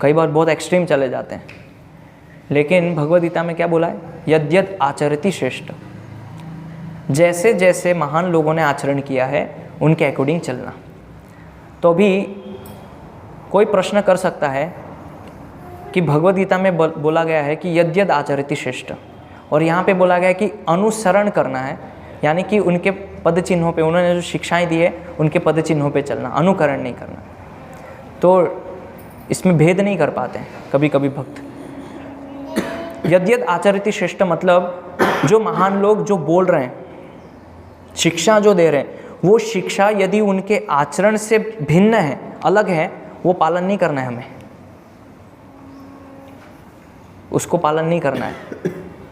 S1: कई बार बहुत एक्सट्रीम चले जाते हैं, लेकिन भगवद गीता में क्या बोला है, यद्यद आचरति श्रेष्ठ, जैसे जैसे महान लोगों ने आचरण किया है उनके अकॉर्डिंग चलना। तो अभी कोई प्रश्न कर सकता है कि भगवद गीता में बोला गया है कि यद्यद आचरति श्रेष्ठ, और यहाँ पे बोला गया है कि अनुसरण करना है, यानी कि उनके पद चिन्हों पे, उन्होंने जो शिक्षाएं दी है उनके पद चिन्हों पे चलना, अनुकरण नहीं करना। तो इसमें भेद नहीं कर पाते हैं कभी कभी भक्त। यद्यद आचरति श्रेष्ठ मतलब जो महान लोग जो बोल रहे हैं, शिक्षा जो दे रहे हैं, वो शिक्षा यदि उनके आचरण से भिन्न है, अलग है, वो पालन नहीं करना है, हमें उसको पालन नहीं करना है,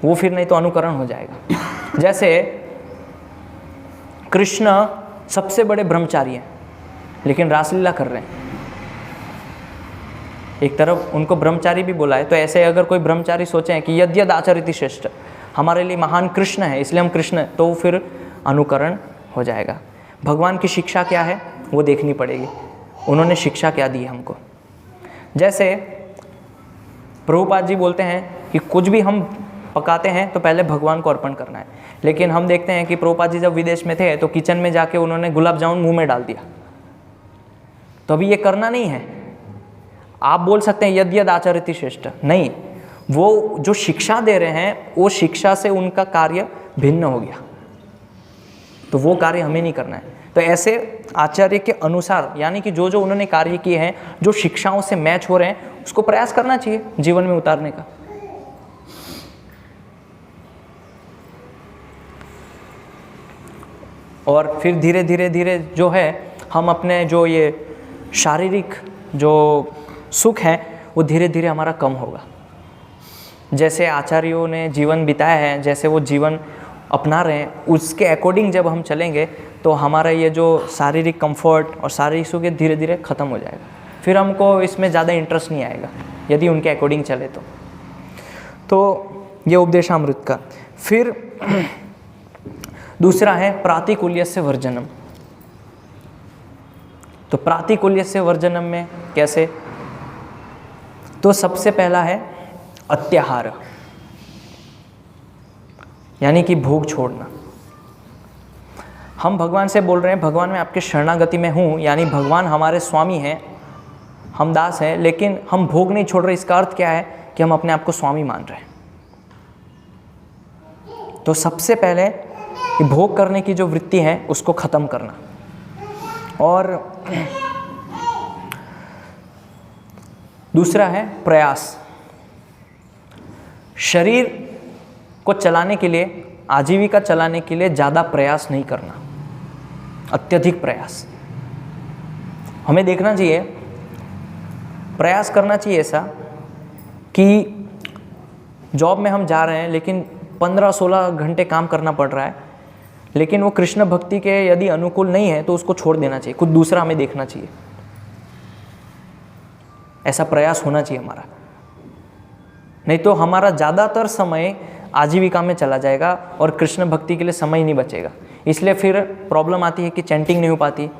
S1: वो फिर नहीं तो अनुकरण हो जाएगा। जैसे कृष्ण सबसे बड़े ब्रह्मचारी हैं, लेकिन रासलीला कर रहे हैं, एक तरफ उनको ब्रह्मचारी भी बोला है। तो ऐसे अगर कोई ब्रह्मचारी सोचे कि यद्यद आचरति श्रेष्ठ, हमारे लिए महान कृष्ण है इसलिए हम कृष्ण, तो फिर अनुकरण हो जाएगा। भगवान की शिक्षा क्या है वो देखनी पड़ेगी, उन्होंने शिक्षा क्या दी है हमको। जैसे प्रभुपाद जी बोलते हैं कि कुछ भी हम पकाते हैं तो पहले भगवान को अर्पण करना है, लेकिन हम देखते हैं कि प्रभुपाद जी जब विदेश में थे तो किचन में जाके उन्होंने गुलाब जामुन मुंह में डाल दिया। तो अभी ये करना नहीं है। आप बोल सकते हैं यद्यद आचरति श्रेष्ठ, नहीं, वो जो शिक्षा दे रहे हैं वो शिक्षा से उनका कार्य भिन्न हो गया, तो वो कार्य हमें नहीं करना है। तो ऐसे आचार्य के अनुसार, यानी कि जो जो उन्होंने कार्य किए हैं, जो शिक्षाओं से मैच हो रहे हैं, उसको प्रयास करना चाहिए जीवन में उतारने का। और फिर धीरे धीरे जो है हम अपने जो ये शारीरिक जो सुख है वो धीरे धीरे हमारा कम होगा। जैसे आचार्यों ने जीवन बिताया है, जैसे वो जीवन अपना रहे हैं, उसके अकॉर्डिंग जब हम चलेंगे तो हमारा ये जो शारीरिक कंफर्ट और शारीरिक सुख धीरे धीरे ख़त्म हो जाएगा। फिर हमको इसमें ज़्यादा इंटरेस्ट नहीं आएगा यदि उनके अकॉर्डिंग चले तो ये उपदेशामृत का। फिर दूसरा है प्रातिकूल्यस्य वर्जनम। तो प्रातिकूल्यस्य वर्जनम में कैसे, तो सबसे पहला है अत्याहार, यानी कि भोग छोड़ना। हम भगवान से बोल रहे हैं भगवान मैं आपके शरणागति में हूँ, यानी भगवान हमारे स्वामी हैं, हम दास हैं, लेकिन हम भोग नहीं छोड़ रहे। इसका अर्थ क्या है कि हम अपने आप को स्वामी मान रहे हैं। तो सबसे पहले भोग करने की जो वृत्ति है उसको खत्म करना। और दूसरा है प्रयास। शरीर को चलाने के लिए, आजीविका चलाने के लिए ज़्यादा प्रयास नहीं करना, अत्यधिक प्रयास। हमें देखना चाहिए, प्रयास करना चाहिए ऐसा कि जॉब में हम जा रहे हैं लेकिन 15-16 घंटे काम करना पड़ रहा है, लेकिन वो कृष्ण भक्ति के यदि अनुकूल नहीं है तो उसको छोड़ देना चाहिए, कुछ दूसरा हमें देखना चाहिए। ऐसा प्रयास होना चाहिए हमारा, नहीं तो हमारा ज़्यादातर समय आजीविका में चला जाएगा और कृष्ण भक्ति के लिए समय ही नहीं बचेगा। इसलिए फिर प्रॉब्लम आती है कि चैंटिंग नहीं हो पाती,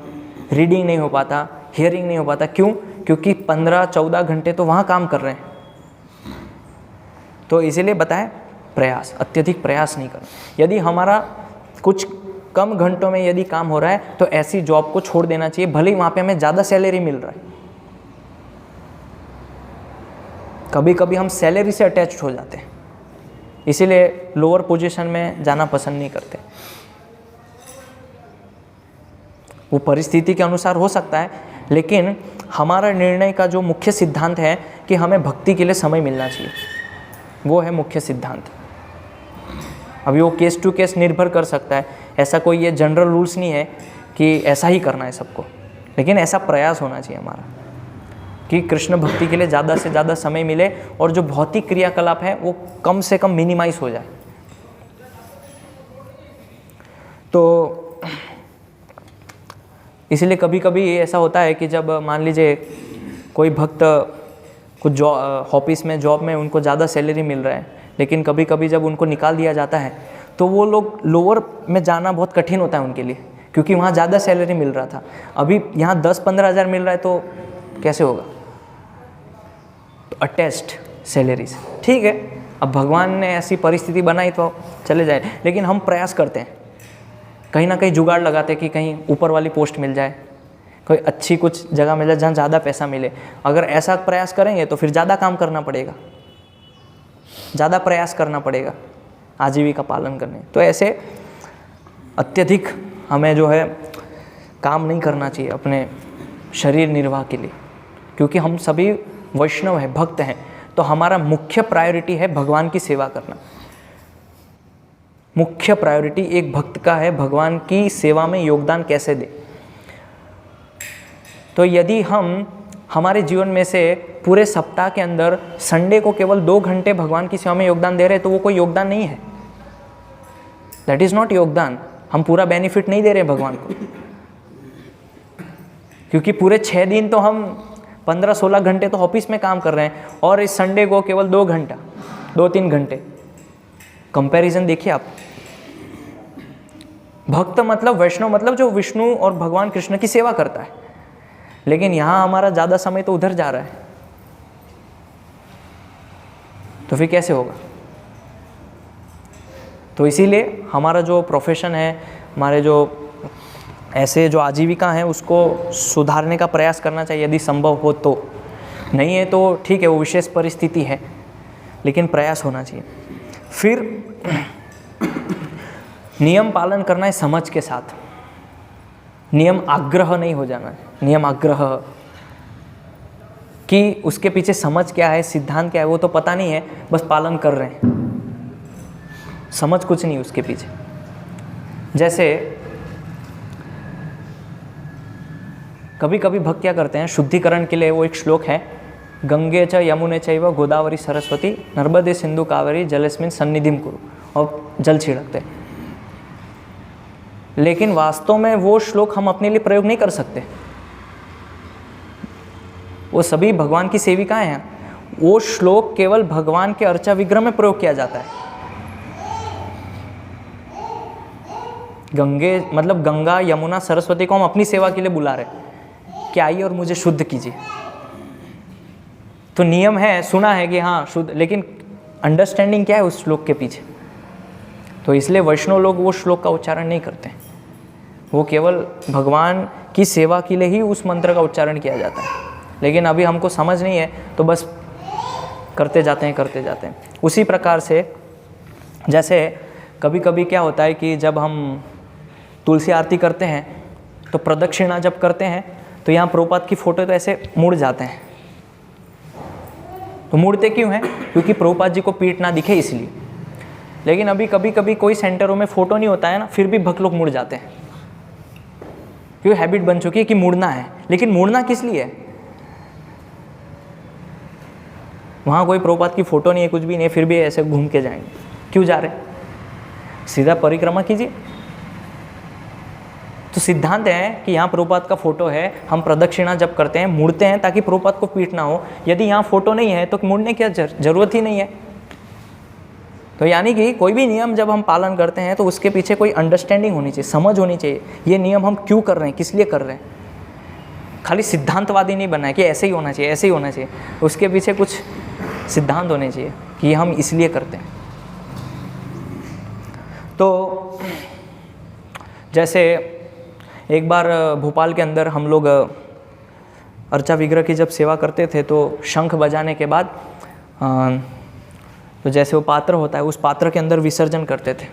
S1: रीडिंग नहीं हो पाता, हियरिंग नहीं हो पाता। क्यों? क्योंकि 15-14 घंटे तो वहाँ काम कर रहे हैं। तो इसीलिए बताएं, प्रयास, अत्यधिक प्रयास नहीं करना। यदि हमारा कुछ कम घंटों में यदि काम हो रहा है तो ऐसी जॉब को छोड़ देना चाहिए, भले ही वहाँ पे हमें ज़्यादा सैलरी मिल रहा है। कभी कभी हम सैलरी से अटैच्ड हो जाते हैं, इसीलिए लोअर पोजीशन में जाना पसंद नहीं करते। वो परिस्थिति के अनुसार हो सकता है, लेकिन हमारा निर्णय का जो मुख्य सिद्धांत है कि हमें भक्ति के लिए समय मिलना चाहिए, वो है मुख्य सिद्धांत। अभी वो केस टू केस निर्भर कर सकता है, ऐसा कोई ये जनरल रूल्स नहीं है कि ऐसा ही करना है सबको, लेकिन ऐसा प्रयास होना चाहिए हमारा कि कृष्ण भक्ति के लिए ज़्यादा से ज़्यादा समय मिले और जो भौतिक क्रियाकलाप है वो कम से कम मिनिमाइज हो जाए। तो इसलिए कभी कभी ऐसा होता है कि जब मान लीजिए कोई भक्त कुछ ऑफिस में, जॉब में उनको ज़्यादा सैलरी मिल रहा है, लेकिन कभी कभी जब उनको निकाल दिया जाता है तो वो लोग लोअर में जाना बहुत कठिन होता है उनके लिए, क्योंकि वहाँ ज़्यादा सैलरी मिल रहा था। अभी यहाँ 10-15 हज़ार मिल रहा है तो कैसे होगा? तो अटैच्ड सैलरी से, ठीक है, अब भगवान ने ऐसी परिस्थिति बनाई तो चले जाए, लेकिन हम प्रयास करते हैं, कहीं ना कहीं जुगाड़ लगाते हैं कि कहीं ऊपर वाली पोस्ट मिल जाए, कोई अच्छी कुछ जगह मिल जाए जहाँ ज़्यादा पैसा मिले। अगर ऐसा प्रयास करेंगे तो फिर ज़्यादा काम करना पड़ेगा, ज़्यादा प्रयास करना पड़ेगा आजीविका पालन करने। तो ऐसे अत्यधिक हमें जो है काम नहीं करना चाहिए अपने शरीर निर्वाह के लिए, क्योंकि हम सभी वैष्णव हैं, भक्त हैं, तो हमारा मुख्य प्रायोरिटी है भगवान की सेवा करना। मुख्य प्रायोरिटी एक भक्त का है भगवान की सेवा में योगदान कैसे दे। तो यदि हम हमारे जीवन में से पूरे सप्ताह के अंदर संडे को केवल 2 घंटे भगवान की सेवा में योगदान दे रहे हैं तो वो कोई योगदान नहीं है, दैट इज़ नॉट योगदान। हम पूरा बेनिफिट नहीं दे रहे भगवान को, क्योंकि पूरे 6 दिन तो हम 15-16 घंटे तो ऑफिस में काम कर रहे हैं और इस संडे को केवल 2 घंटा, 2-3 घंटे। कंपैरिजन देखिए आप। भक्त मतलब वैष्णव मतलब जो विष्णु और भगवान कृष्ण की सेवा करता है, लेकिन यहाँ हमारा ज़्यादा समय तो उधर जा रहा है, तो फिर कैसे होगा? तो इसीलिए हमारा जो प्रोफेशन है, हमारे जो ऐसे जो आजीविका है उसको सुधारने का प्रयास करना चाहिए यदि संभव हो तो। नहीं है तो ठीक है, वो विशेष परिस्थिति है, लेकिन प्रयास होना चाहिए। फिर नियम पालन करना है समझ के साथ, नियम आग्रह नहीं हो जाना है। नियम आग्रह कि उसके पीछे समझ क्या है, सिद्धांत क्या है, वो तो पता नहीं है, बस पालन कर रहे हैं, समझ कुछ नहीं उसके पीछे। जैसे कभी कभी भक्त क्या करते हैं, शुद्धिकरण के लिए वो एक श्लोक है, गंगे च यमुने चैव गोदावरी सरस्वती नर्मदे सिंधु कावेरी जलेस्मिन सन्निधिम कुरु, और जल छिड़कते। लेकिन वास्तव में वो श्लोक हम अपने लिए प्रयोग नहीं कर सकते, वो सभी भगवान की सेविकाएं हैं। वो श्लोक केवल भगवान के अर्चा विग्रह में प्रयोग किया जाता है। गंगे मतलब गंगा यमुना सरस्वती को हम अपनी सेवा के लिए बुला रहे कि आइए और मुझे शुद्ध कीजिए। तो नियम है, सुना है कि हाँ शुद्ध, लेकिन अंडरस्टैंडिंग क्या है उस श्लोक के पीछे। तो इसलिए वैष्णव लोग वो श्लोक का उच्चारण नहीं करते हैं, वो केवल भगवान की सेवा के लिए ही उस मंत्र का उच्चारण किया जाता है। लेकिन अभी हमको समझ नहीं है तो बस करते जाते हैं। उसी प्रकार से जैसे कभी कभी क्या होता है कि जब हम तुलसी आरती करते हैं तो प्रदक्षिणा जब करते हैं तो यहाँ प्रभुपाद की फ़ोटो तो ऐसे मुड़ जाते हैं। तो मुड़ते क्यों हैं? क्योंकि प्रभुपाद जी को पीठ ना दिखे इसलिए। लेकिन अभी कभी कभी कोई सेंटरों में फ़ोटो नहीं होता है ना, फिर भी भक्त लोग मुड़ जाते हैं, क्योंकि हैबिट बन चुकी है कि मुड़ना है। लेकिन मुड़ना किस लिए है? वहाँ कोई प्रभुपाद की फ़ोटो नहीं है, कुछ भी नहीं है, फिर भी ऐसे घूम के जाएंगे। क्यों जा रहे? सीधा परिक्रमा कीजिए। तो सिद्धांत है कि यहाँ प्रभुपाद का फोटो है, हम प्रदक्षिणा जब करते हैं मुड़ते हैं ताकि प्रभुपाद को पीठ ना हो। यदि यहाँ फोटो नहीं है तो मुड़ने की जरूरत ही नहीं है। तो यानी कि कोई भी नियम जब हम पालन करते हैं तो उसके पीछे कोई अंडरस्टैंडिंग होनी चाहिए, समझ होनी चाहिए। ये नियम हम क्यों कर रहे हैं, किस लिए कर रहे हैं। खाली सिद्धांतवादी नहीं बनना है कि ऐसे ही होना चाहिए, ऐसे ही होना चाहिए। उसके पीछे कुछ सिद्धांत होने चाहिए कि हम इसलिए करते हैं। तो जैसे एक बार भोपाल के अंदर हम लोग अर्चा विग्रह की जब सेवा करते थे तो शंख बजाने के बाद तो जैसे वो पात्र होता है उस पात्र के अंदर विसर्जन करते थे।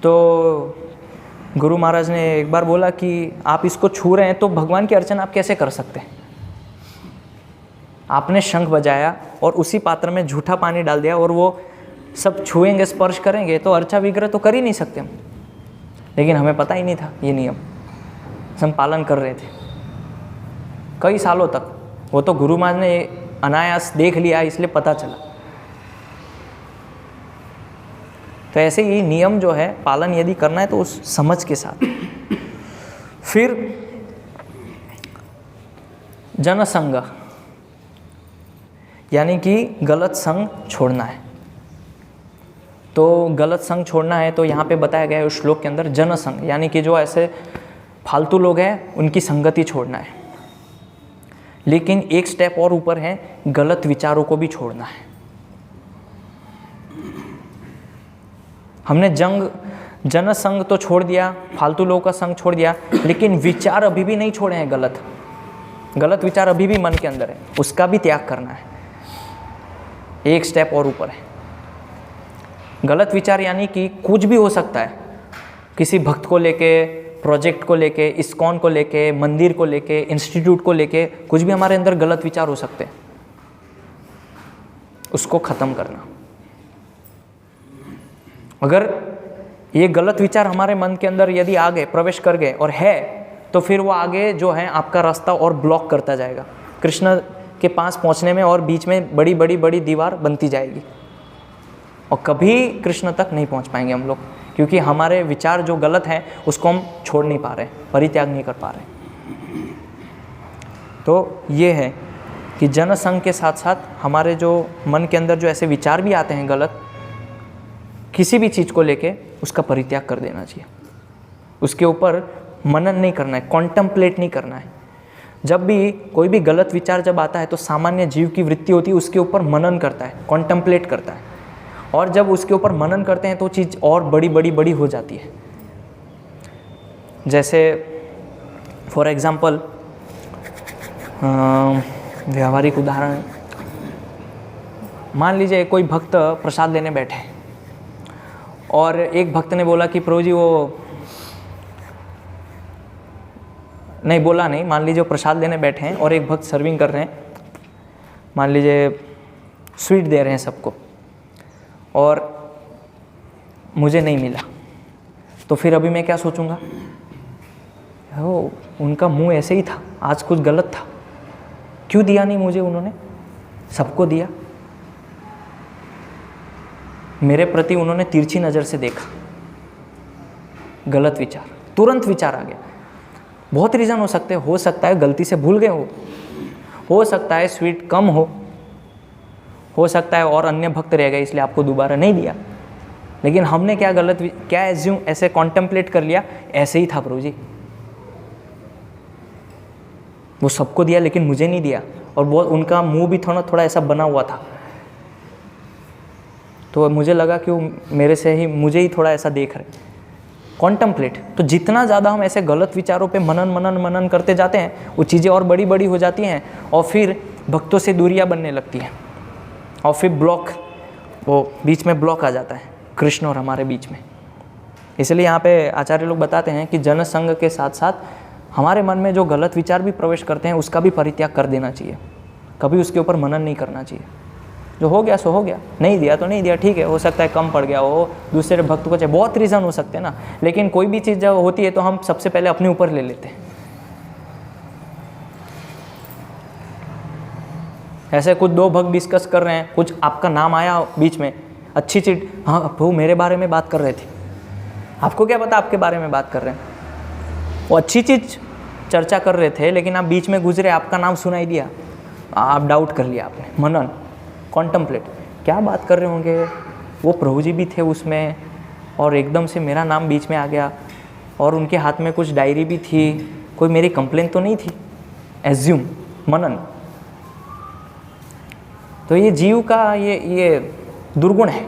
S1: तो गुरु महाराज ने एक बार बोला कि आप इसको छू रहे हैं तो भगवान की अर्चना आप कैसे कर सकते हैं। आपने शंख बजाया और उसी पात्र में झूठा पानी डाल दिया और वो सब छुएंगे, स्पर्श करेंगे, तो अर्चा विग्रह तो कर ही नहीं सकते हम। लेकिन हमें पता ही नहीं था ये नियम, हम पालन कर रहे थे कई सालों तक। वो तो गुरु महाराज ने अनायास देख लिया इसलिए पता चला। तो ऐसे ही नियम जो है पालन यदि करना है तो उस समझ के साथ। फिर जनसंग, यानी कि गलत संग छोड़ना है। तो गलत संग छोड़ना है तो यहाँ पे बताया गया है उस श्लोक के अंदर जनसंग, यानी कि जो ऐसे फालतू लोग हैं उनकी संगति छोड़ना है। लेकिन एक स्टेप और ऊपर है, गलत विचारों को भी छोड़ना है। हमने जनसंग तो छोड़ दिया, फालतू लोगों का संग छोड़ दिया, लेकिन विचार अभी भी नहीं छोड़े हैं। गलत विचार अभी भी मन के अंदर है, उसका भी त्याग करना है। एक स्टेप और ऊपर है। गलत विचार यानी कि कुछ भी हो सकता है, किसी भक्त को लेके, प्रोजेक्ट को लेके, इस्कॉन को लेके, मंदिर को लेके, इंस्टीट्यूट को लेके, कुछ भी हमारे अंदर गलत विचार हो सकते हैं, उसको ख़त्म करना। अगर ये गलत विचार हमारे मन के अंदर यदि आ गए, प्रवेश कर गए और है, तो फिर वो आगे जो है आपका रास्ता और ब्लॉक करता जाएगा कृष्ण के पास पहुंचने में, और बीच में बड़ी दीवार बनती जाएगी और कभी कृष्ण तक नहीं पहुंच पाएंगे हम लोग, क्योंकि हमारे विचार जो गलत हैं उसको हम छोड़ नहीं पा रहे, परित्याग नहीं कर पा रहे। तो ये है कि जनसंग के साथ साथ हमारे जो मन के अंदर जो ऐसे विचार भी आते हैं गलत, किसी भी चीज़ को लेके उसका परित्याग कर देना चाहिए। उसके ऊपर मनन नहीं करना है, कॉन्टम्पलेट नहीं करना है। जब भी कोई भी गलत विचार जब आता है तो सामान्य जीव की वृत्ति होती है, उसके ऊपर मनन करता है, कॉन्टम्पलेट करता है। और जब उसके ऊपर मनन करते हैं तो चीज़ और बड़ी हो जाती है। जैसे फॉर एग्ज़ाम्पल व्यावहारिक उदाहरण, मान लीजिए कोई भक्त प्रसाद लेने बैठे और एक भक्त ने बोला कि प्रभु जी वो नहीं, बोला नहीं, मान लीजिए वो प्रसाद लेने बैठे हैं और एक भक्त सर्विंग कर रहे हैं, मान लीजिए स्वीट दे रहे हैं सबको, और मुझे नहीं मिला, तो फिर अभी मैं क्या सोचूंगा? ओ, उनका मुंह ऐसे ही था, आज कुछ गलत था, क्यों दिया नहीं मुझे उन्होंने? सबको दिया। मेरे प्रति उन्होंने तिरछी नज़र से देखा। गलत विचार, तुरंत विचार आ गया। बहुत रीज़न हो सकता है गलती से भूल गए हो सकता है स्वीट कम हो सकता है और अन्य भक्त रह गए इसलिए आपको दोबारा नहीं दिया। लेकिन हमने क्या एज्यूम, ऐसे कॉन्टेम्पलेट कर लिया, ऐसे ही था प्रभु जी, वो सबको दिया लेकिन मुझे नहीं दिया, और बहुत उनका मुंह भी थोड़ा ऐसा बना हुआ था, तो मुझे लगा कि वो मेरे से ही, मुझे ही थोड़ा ऐसा देख रहे। कॉन्टम्पलेट, तो जितना ज़्यादा हम ऐसे गलत विचारों पे मनन करते जाते हैं, वो चीज़ें और बड़ी हो जाती हैं और फिर भक्तों से दूरियां बनने लगती हैं। और फिर ब्लॉक, वो बीच में ब्लॉक आ जाता है कृष्ण और हमारे बीच में। इसलिए यहाँ पे आचार्य लोग बताते हैं कि जनसंग के साथ साथ हमारे मन में जो गलत विचार भी प्रवेश करते हैं उसका भी परित्याग कर देना चाहिए, कभी उसके ऊपर मनन नहीं करना चाहिए। जो हो गया सो हो गया, नहीं दिया तो नहीं दिया, ठीक है, हो सकता है कम पड़ गया हो, दूसरे भक्त को चाहिए, बहुत रीज़न हो सकते हैं ना। लेकिन कोई भी चीज़ जब होती है तो हम सबसे पहले अपने ऊपर ले लेते हैं। ऐसे कुछ दो भक्त डिस्कस कर रहे हैं, कुछ आपका नाम आया बीच में, अच्छी चीज़, हाँ वो मेरे बारे में बात कर रहे थे, आपको क्या पता आपके बारे में बात कर रहे हैं, वो अच्छी चीज़ चर्चा कर रहे थे, लेकिन आप बीच में गुजरे, आपका नाम सुनाई दिया, आप डाउट कर लिया आपने, मनन, कॉन्टम्पलेट, क्या बात कर रहे होंगे, वो प्रभु जी भी थे उसमें, और एकदम से मेरा नाम बीच में आ गया, और उनके हाथ में कुछ डायरी भी थी, कोई मेरी कंप्लेंट तो नहीं थी, एज्यूम, मनन। तो ये जीव का ये दुर्गुण है,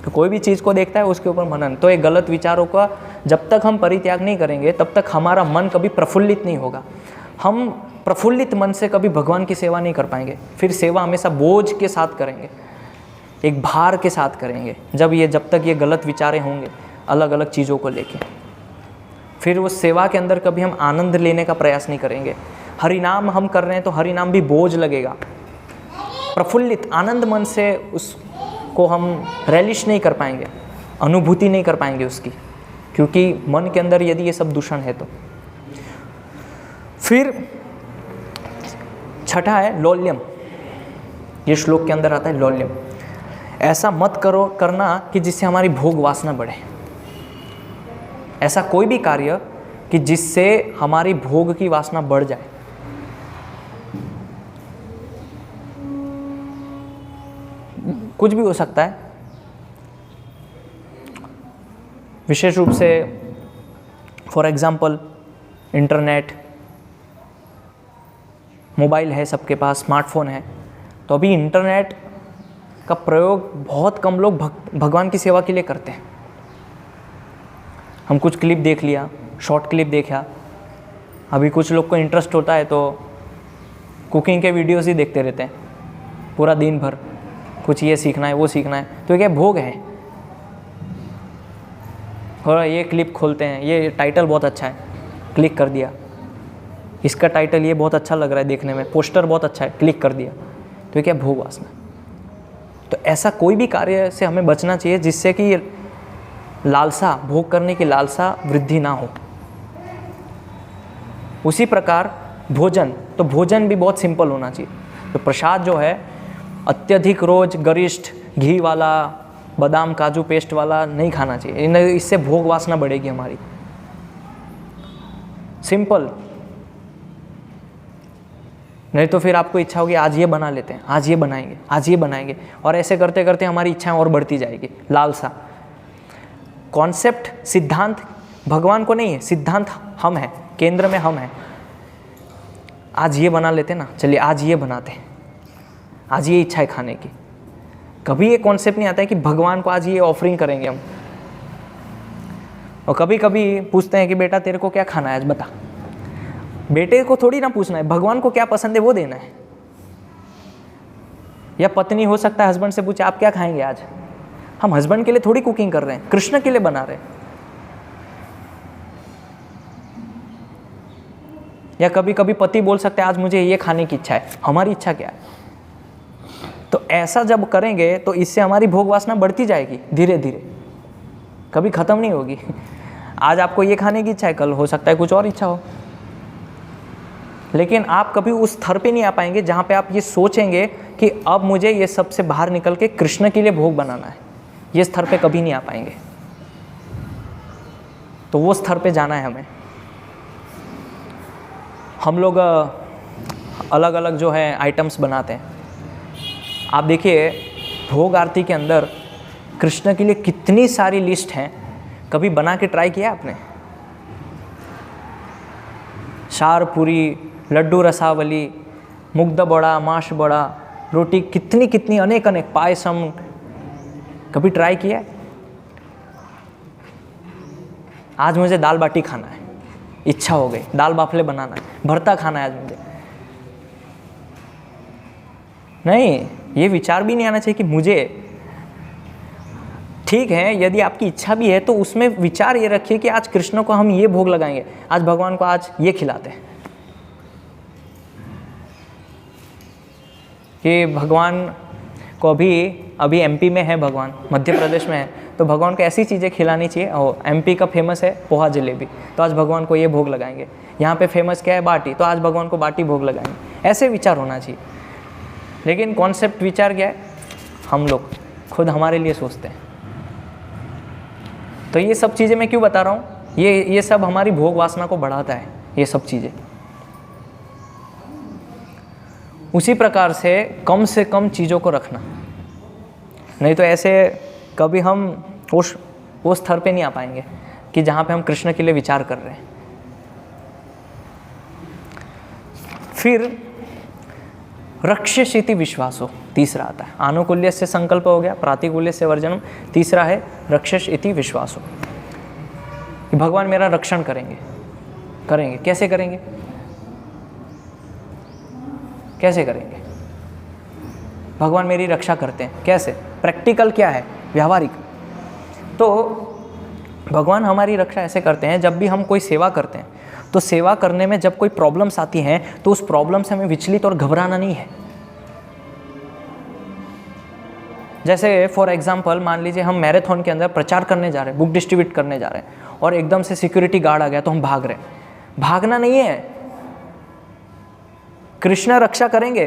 S1: तो कोई भी चीज़ को देखता है उसके ऊपर मनन। तो ये गलत विचारों का जब तक हम परित्याग नहीं करेंगे तब तक हमारा मन कभी प्रफुल्लित नहीं होगा। हम प्रफुल्लित मन से कभी भगवान की सेवा नहीं कर पाएंगे, फिर सेवा हमेशा बोझ के साथ करेंगे, एक भार के साथ करेंगे। जब तक ये गलत विचारें होंगे अलग अलग चीज़ों को लेके, फिर उस सेवा के अंदर कभी हम आनंद लेने का प्रयास नहीं करेंगे। हरिनाम हम कर रहे हैं तो हरिनाम भी बोझ लगेगा, प्रफुल्लित आनंद मन से उसको हम रेलिश नहीं कर पाएंगे, अनुभूति नहीं कर पाएंगे उसकी, क्योंकि मन के अंदर यदि ये सब दूषण है तो। फिर छठा है लौल्यम, ये श्लोक के अंदर आता है लौल्यम। ऐसा मत करना कि जिससे हमारी भोग वासना बढ़े, ऐसा कोई भी कार्य कि जिससे हमारी भोग की वासना बढ़ जाए। कुछ भी हो सकता है, विशेष रूप से फॉर एग्जाम्पल इंटरनेट, मोबाइल है सबके पास, स्मार्टफोन है, तो अभी इंटरनेट का प्रयोग बहुत कम लोग भगवान की सेवा के लिए करते हैं। हम कुछ क्लिप देख लिया, शॉर्ट क्लिप देखा, अभी कुछ लोग को इंटरेस्ट होता है तो कुकिंग के वीडियोस ही देखते रहते हैं पूरा दिन भर, कुछ ये सीखना है वो सीखना है, तो ये क्या भोग है। और ये क्लिप खोलते हैं, ये टाइटल बहुत अच्छा है, क्लिक कर दिया, इसका टाइटल ये बहुत अच्छा लग रहा है देखने में, पोस्टर बहुत अच्छा है, क्लिक कर दिया, तो ये क्या भोग वासना। तो ऐसा कोई भी कार्य से हमें बचना चाहिए जिससे कि लालसा, भोग करने की लालसा वृद्धि ना हो। उसी प्रकार भोजन, तो भोजन भी बहुत सिंपल होना चाहिए। तो प्रसाद जो है अत्यधिक रोज गरिष्ठ घी वाला, बादाम काजू पेस्ट वाला नहीं खाना चाहिए, इससे भोग वासना बढ़ेगी हमारी। सिंपल, नहीं तो फिर आपको इच्छा होगी आज ये बना लेते हैं, आज ये बनाएंगे, आज ये बनाएंगे, और ऐसे करते करते हमारी इच्छाएं और बढ़ती जाएगी, लालसा। कॉन्सेप्ट, सिद्धांत भगवान को नहीं है, सिद्धांत हम हैं, केंद्र में हम हैं। आज ये बना लेते ना, चलिए आज ये बनाते हैं, आज ये इच्छा है खाने की। कभी ये कॉन्सेप्ट नहीं आता है कि भगवान को आज ये ऑफरिंग करेंगे हम। और कभी कभी पूछते हैं कि बेटा तेरे को क्या खाना है आज बता। बेटे को थोड़ी ना पूछना है, भगवान को क्या पसंद है वो देना है। या पत्नी हो सकता है हस्बैंड से पूछे आप क्या खाएंगे आज। हम हस्बैंड के लिए थोड़ी कुकिंग कर रहे हैं, कृष्ण के लिए बना रहे हैं। या कभी कभी पति बोल सकते हैं आज मुझे ये खाने की इच्छा है, हमारी इच्छा क्या है। तो ऐसा जब करेंगे तो इससे हमारी भोग वासना बढ़ती जाएगी धीरे धीरे, कभी खत्म नहीं होगी। आज आपको ये खाने की इच्छा है, कल हो सकता है कुछ और इच्छा हो। लेकिन आप कभी उस स्तर पे नहीं आ पाएंगे जहाँ पे आप ये सोचेंगे कि अब मुझे ये सबसे बाहर निकल के कृष्ण के लिए भोग बनाना है। ये स्तर पे कभी नहीं आ पाएंगे। तो वो स्तर पे जाना है हमें। हम लोग अलग अलग जो है आइटम्स बनाते हैं। आप देखिए भोग आरती के अंदर कृष्ण के लिए कितनी सारी लिस्ट हैं, कभी बना के ट्राई किया आपने? शार पूरी, लड्डू रसावली, मुग्ध बड़ा, माश बड़ा, रोटी, कितनी कितनी अनेक अनेक, पायसम, कभी ट्राई किया? आज मुझे दाल बाटी खाना है, इच्छा हो गई, दाल बाफले बनाना है, भरता खाना है आज मुझे। नहीं, ये विचार भी नहीं आना चाहिए कि मुझे, ठीक है यदि आपकी इच्छा भी है तो उसमें विचार ये रखिए कि आज कृष्ण को हम ये भोग लगाएंगे, आज भगवान को आज ये खिलाते हैं, कि भगवान को अभी एमपी में है, भगवान मध्य प्रदेश में है, तो भगवान को ऐसी चीज़ें खिलानी चाहिए। और एमपी का फेमस है पोहा जलेबी, तो आज भगवान को ये भोग लगाएंगे। यहाँ पे फेमस क्या है, बाटी, तो आज भगवान को बाटी भोग लगाएंगे। ऐसे विचार होना चाहिए। लेकिन कॉन्सेप्ट विचार क्या है, हम लोग खुद हमारे लिए सोचते हैं। तो ये सब चीज़ें मैं क्यों बता रहा हूँ, ये सब हमारी भोग वासना को बढ़ाता है, ये सब चीज़ें। उसी प्रकार से कम चीज़ों को रखना, नहीं तो ऐसे कभी हम वो स्तर पे नहीं आ पाएंगे कि जहाँ पे हम कृष्ण के लिए विचार कर रहे हैं। फिर रक्षेषिति विश्वासो तीसरा आता है। आनुकूल्य से संकल्प हो गया, प्रातिकूल्य से वर्जनम, तीसरा है रक्षेषिति विश्वासो, कि भगवान मेरा रक्षण करेंगे। कैसे करेंगे? कैसे करेंगे? भगवान मेरी रक्षा करते हैं, कैसे? प्रैक्टिकल क्या है, व्यावहारिक। तो भगवान हमारी रक्षा ऐसे करते हैं, जब भी हम कोई सेवा करते हैं तो सेवा करने में जब कोई प्रॉब्लम्स आती हैं तो उस प्रॉब्लम से हमें विचलित और घबराना नहीं है। जैसे फॉर एग्जांपल मान लीजिए हम मैराथन के अंदर प्रचार करने जा रहे हैं, बुक डिस्ट्रीब्यूट करने जा रहे हैं, और एकदम से सिक्योरिटी गार्ड आ गया तो हम भाग रहे हैं। भागना नहीं है, कृष्ण रक्षा करेंगे,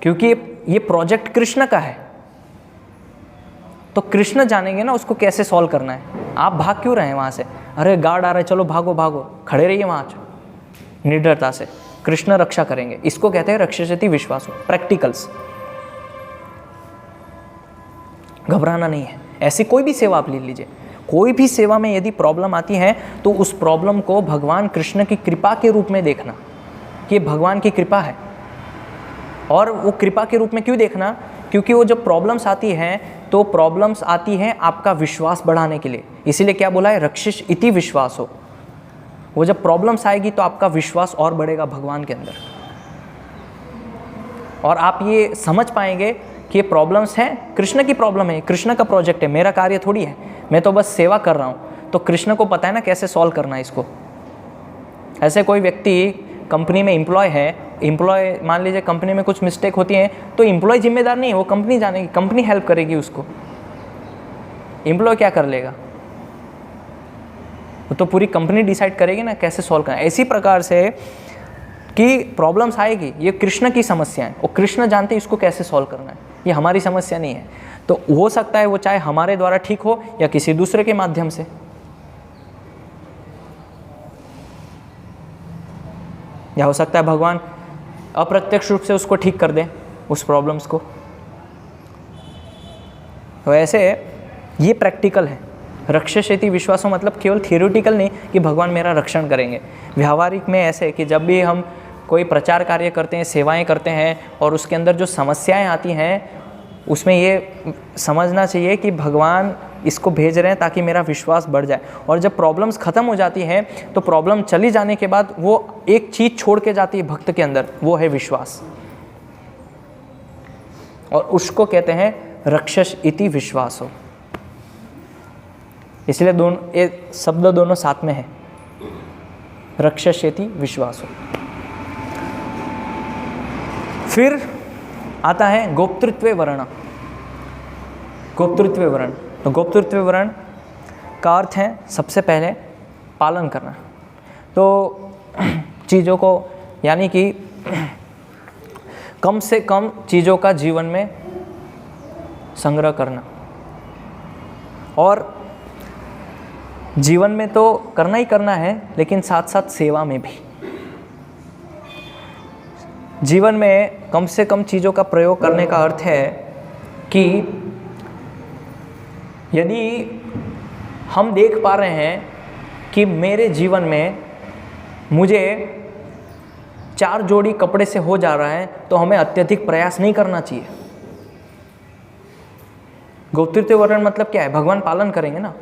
S1: क्योंकि ये प्रोजेक्ट कृष्ण का है, तो कृष्ण जानेंगे ना उसको कैसे सॉल्व करना है। आप भाग क्यों रहे हैं वहाँ से? अरे गार्ड आ रहे, चलो भागो भागो, खड़े रहिए वहाँ निडरता से, कृष्ण रक्षा करेंगे। इसको कहते हैं रक्षेषति विश्वासो, प्रैक्टिकल्स। घबराना नहीं है। ऐसी कोई भी सेवा आप ले लीजिए, कोई भी सेवा में यदि प्रॉब्लम आती है तो उस प्रॉब्लम को भगवान कृष्ण की कृपा के रूप में देखना कि भगवान की कृपा है। और वो कृपा के रूप में क्यों देखना? क्योंकि वो जब प्रॉब्लम्स आती हैं तो प्रॉब्लम्स आती हैं आपका विश्वास बढ़ाने के लिए। इसीलिए क्या बोला है, रक्षिष इति विश्वासो। वो जब प्रॉब्लम्स आएगी तो आपका विश्वास और बढ़ेगा भगवान के अंदर, और आप ये समझ पाएंगे कि ये प्रॉब्लम्स हैं, कृष्ण की प्रॉब्लम है, कृष्ण का प्रोजेक्ट है, मेरा कार्य थोड़ी है, मैं तो बस सेवा कर रहा हूँ। तो कृष्ण को पता है ना कैसे सॉल्व करना है इसको। ऐसे कोई व्यक्ति कंपनी में एम्प्लॉय है, एम्प्लॉय मान लीजिए कंपनी में कुछ मिस्टेक होती है तो एम्प्लॉय जिम्मेदार नहीं है, वो कंपनी जानेगी, कंपनी हेल्प करेगी उसको। एम्प्लॉय क्या कर लेगा? वो तो पूरी कंपनी डिसाइड करेगी ना कैसे सॉल्व करना है। इसी प्रकार से कि प्रॉब्लम्स आएगी, ये कृष्ण की समस्या है, और कृष्ण जानते हैं इसको कैसे सॉल्व करना है, ये हमारी समस्या नहीं है। तो हो सकता है वो चाहे हमारे द्वारा ठीक हो या किसी दूसरे के माध्यम से। या हो सकता है भगवान अप्रत्यक्ष रूप से उसको ठीक कर दें, उस प्रॉब्लम्स को। तो ऐसे ये प्रैक्टिकल है। रक्षेषति विश्वासो मतलब केवल थियोरिटिकल नहीं कि भगवान मेरा रक्षण करेंगे। व्यावहारिक में ऐसे कि जब भी हम कोई प्रचार कार्य करते हैं, सेवाएं करते हैं, और उसके अंदर जो समस्याएं आती हैं उसमें ये समझना चाहिए कि भगवान इसको भेज रहे हैं ताकि मेरा विश्वास बढ़ जाए। और जब प्रॉब्लम्स ख़त्म हो जाती हैं तो प्रॉब्लम चली जाने के बाद वो एक चीज़ छोड़ के जाती है भक्त के अंदर, वो है विश्वास, और उसको कहते हैं रक्षस इति विश्वासो। इसलिए दोनों ये शब्द दोनों साथ में है, रक्षसेति विश्वासो। फिर आता है गोप्तृत्व वर्ण। गोप्तृत्व वर्ण, तो गोप्तृत्व वर्ण का अर्थ है सबसे पहले पालन करना। तो चीज़ों को यानी कि कम से कम चीज़ों का जीवन में संग्रह करना, और जीवन में तो करना ही करना है, लेकिन साथ साथ सेवा में भी। जीवन में कम से कम चीज़ों का प्रयोग करने का अर्थ है कि यदि हम देख पा रहे हैं कि मेरे जीवन में मुझे 4 जोड़ी कपड़े से हो जा रहा है, तो हमें अत्यधिक प्रयास नहीं करना चाहिए। गोप्तृत्व वर्ण मतलब क्या है? भगवान पालन करेंगे ना।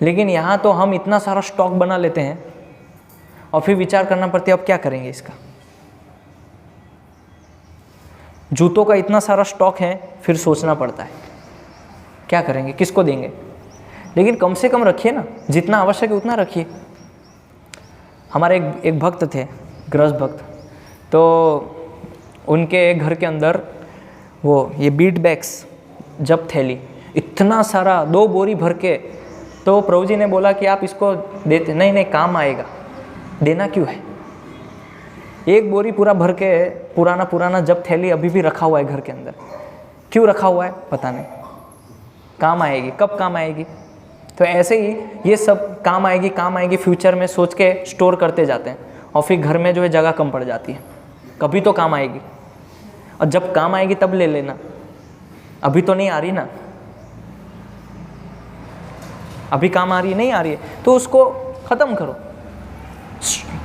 S1: लेकिन यहाँ तो हम इतना सारा स्टॉक बना लेते हैं और फिर विचार करना पड़ता है अब क्या करेंगे इसका। जूतों का इतना सारा स्टॉक है, फिर सोचना पड़ता है क्या करेंगे, किसको देंगे। लेकिन कम से कम रखिए ना, जितना आवश्यक है उतना रखिए। हमारे एक भक्त थे, गृहस्थ भक्त, तो उनके घर के अंदर वो ये बीट बैग्स जब थैली इतना सारा 2 बोरी भर के, तो प्रभु जी ने बोला कि आप इसको देते, नहीं काम आएगा, देना क्यों है। 1 बोरी पूरा भर के पुराना जब थैली अभी भी रखा हुआ है घर के अंदर, क्यों रखा हुआ है पता नहीं, काम आएगी, कब काम आएगी। तो ऐसे ही ये सब काम आएगी फ्यूचर में सोच के स्टोर करते जाते हैं, और फिर घर में जो है जगह कम पड़ जाती है। कभी तो काम आएगी, और जब काम आएगी तब ले लेना, अभी तो नहीं आ रही ना, अभी काम आ रही है नहीं आ रही है तो उसको ख़त्म करो।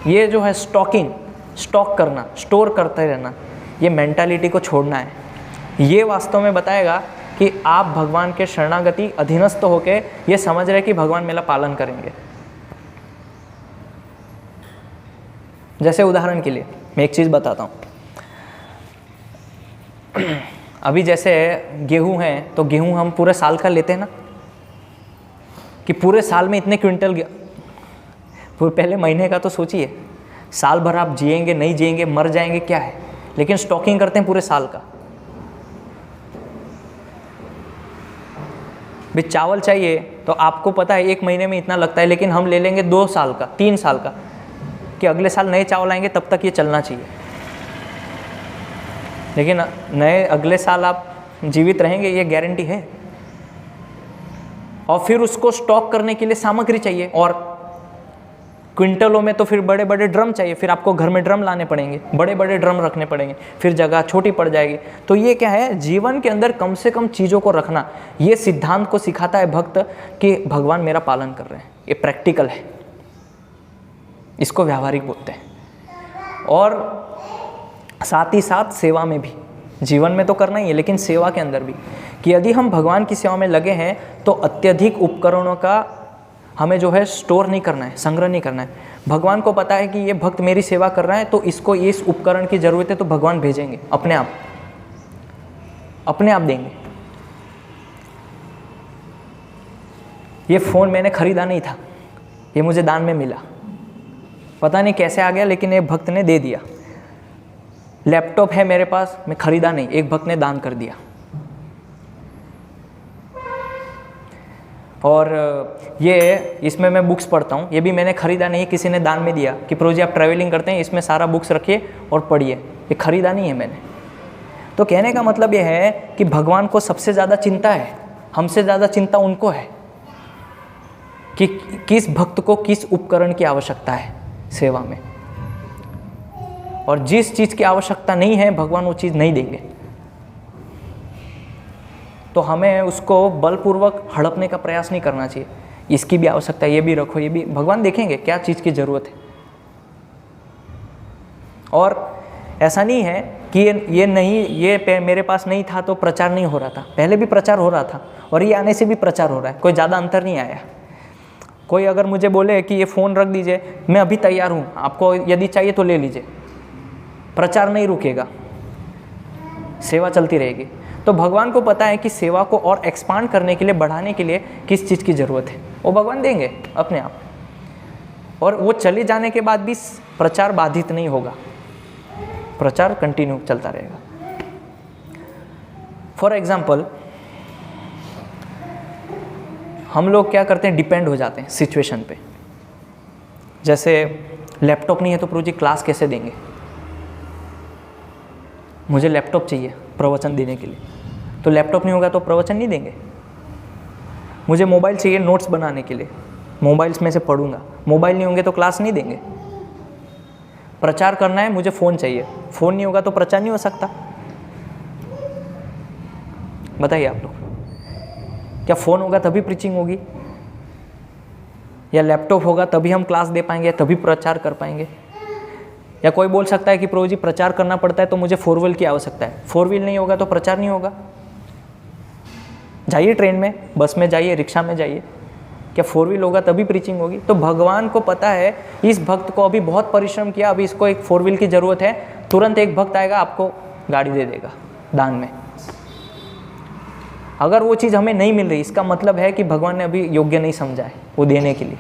S1: ये जो है स्टॉक करना, स्टोर करते रहना, ये मेंटालिटी को छोड़ना है। ये वास्तव में बताएगा कि आप भगवान के शरणागति अधीनस्थ होके ये समझ रहे कि भगवान मेरा पालन करेंगे। जैसे उदाहरण के लिए मैं एक चीज़ बताता हूँ। अभी जैसे गेहूँ हैं, तो गेहूँ हम पूरे साल का लेते हैं ना, कि पूरे साल में इतने क्विंटल, पहले महीने का तो सोचिए, साल भर आप जिएंगे नहीं जिएंगे, मर जाएंगे क्या है, लेकिन स्टॉकिंग करते हैं पूरे साल का। भी चावल चाहिए तो आपको पता है 1 महीने में इतना लगता है, लेकिन हम ले लेंगे 2 साल का 3 साल का, कि अगले साल नए चावल आएंगे तब तक ये चलना चाहिए। लेकिन नए अगले साल आप जीवित रहेंगे ये गारंटी है। और फिर उसको स्टॉक करने के लिए सामग्री चाहिए, और क्विंटलों में तो फिर बड़े बड़े ड्रम चाहिए, फिर आपको घर में ड्रम लाने पड़ेंगे, बड़े बड़े ड्रम रखने पड़ेंगे, फिर जगह छोटी पड़ जाएगी। तो ये क्या है, जीवन के अंदर कम से कम चीज़ों को रखना, ये सिद्धांत को सिखाता है भक्त कि भगवान मेरा पालन कर रहे हैं। ये प्रैक्टिकल है, इसको व्यावहारिक बोलते हैं। और साथ ही साथ सेवा में भी, जीवन में तो करना ही है, लेकिन सेवा के अंदर भी, कि यदि हम भगवान की सेवा में लगे हैं तो अत्यधिक उपकरणों का हमें जो है स्टोर नहीं करना है, संग्रह नहीं करना है। भगवान को पता है कि ये भक्त मेरी सेवा कर रहा है, तो इसको इस उपकरण की ज़रूरत है, तो भगवान भेजेंगे अपने आप देंगे। ये फ़ोन मैंने ख़रीदा नहीं था, ये मुझे दान में मिला, पता नहीं कैसे आ गया, लेकिन एक भक्त ने दे दिया। लैपटॉप है मेरे पास, मैं ख़रीदा नहीं, एक भक्त ने दान कर दिया। और ये इसमें मैं बुक्स पढ़ता हूँ, ये भी मैंने ख़रीदा नहीं, किसी ने दान में दिया कि प्रभु जी आप ट्रैवलिंग करते हैं, इसमें सारा बुक्स रखिए और पढ़िए, ये ख़रीदा नहीं है मैंने। तो कहने का मतलब ये है कि भगवान को सबसे ज़्यादा चिंता है, हमसे ज़्यादा चिंता उनको है कि किस भक्त को किस उपकरण की आवश्यकता है सेवा में। और जिस चीज़ की आवश्यकता नहीं है भगवान वो चीज़ नहीं देंगे, तो हमें उसको बलपूर्वक हड़पने का प्रयास नहीं करना चाहिए। इसकी भी आवश्यकता है, ये भी रखो, ये भी, भगवान देखेंगे क्या चीज़ की ज़रूरत है। और ऐसा नहीं है कि ये मेरे पास नहीं था तो प्रचार नहीं हो रहा था, पहले भी प्रचार हो रहा था, और ये आने से भी प्रचार हो रहा है, कोई ज़्यादा अंतर नहीं आया। कोई अगर मुझे बोले कि ये फ़ोन रख दीजिए, मैं अभी तैयार हूँ, आपको यदि चाहिए तो ले लीजिए, प्रचार नहीं रुकेगा, सेवा चलती रहेगी। तो भगवान को पता है कि सेवा को और एक्सपांड करने के लिए, बढ़ाने के लिए किस चीज़ की ज़रूरत है, वो भगवान देंगे अपने आप। और वो चले जाने के बाद भी प्रचार बाधित नहीं होगा, प्रचार कंटिन्यू चलता रहेगा। फॉर एग्जाम्पल, हम लोग क्या करते हैं, डिपेंड हो जाते हैं सिचुएशन पे। जैसे लैपटॉप नहीं है तो प्रभु जी क्लास कैसे देंगे, मुझे लैपटॉप चाहिए प्रवचन देने के लिए, तो लैपटॉप नहीं होगा तो प्रवचन नहीं देंगे। मुझे मोबाइल चाहिए नोट्स बनाने के लिए, मोबाइल्स में से पढ़ूंगा, मोबाइल नहीं होंगे तो क्लास नहीं देंगे। प्रचार करना है, मुझे फ़ोन चाहिए, फ़ोन नहीं होगा तो प्रचार नहीं हो सकता। बताइए आप लोग, क्या फ़ोन होगा तभी प्रीचिंग होगी, या लैपटॉप होगा तभी हम क्लास दे पाएंगे, तभी प्रचार कर पाएंगे? या कोई बोल सकता है कि प्रभु जी प्रचार करना पड़ता है तो मुझे 4 व्हील की आवश्यकता है, 4 व्हील नहीं होगा तो प्रचार नहीं होगा। जाइए ट्रेन में, बस में जाइए, रिक्शा में जाइए, क्या 4 व्हील होगा तभी प्रीचिंग होगी? तो भगवान को पता है इस भक्त को अभी बहुत परिश्रम किया, अभी इसको एक 4 व्हील की ज़रूरत है, तुरंत एक भक्त आएगा आपको गाड़ी दे देगा, दान में। अगर वो चीज़ हमें नहीं मिल रही, इसका मतलब है कि भगवान ने अभी योग्य नहीं समझा है वो देने के लिए।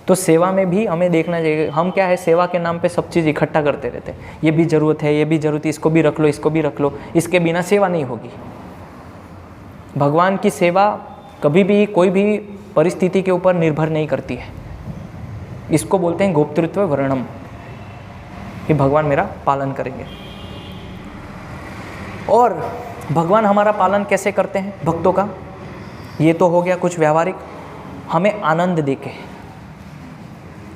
S1: तो सेवा में भी हमें देखना चाहिए, हम क्या है सेवा के नाम पे सब चीज़ इकट्ठा करते रहते हैं, ये भी ज़रूरत है, ये भी ज़रूरत है, इसको भी रख लो, इसको भी रख लो, इसके बिना सेवा नहीं होगी। भगवान की सेवा कभी भी कोई भी परिस्थिति के ऊपर निर्भर नहीं करती है। इसको बोलते हैं गोप्तृत्व वर्णम, कि भगवान मेरा पालन करेंगे। और भगवान हमारा पालन कैसे करते हैं भक्तों का, ये तो हो गया कुछ व्यावहारिक। हमें आनंद देके,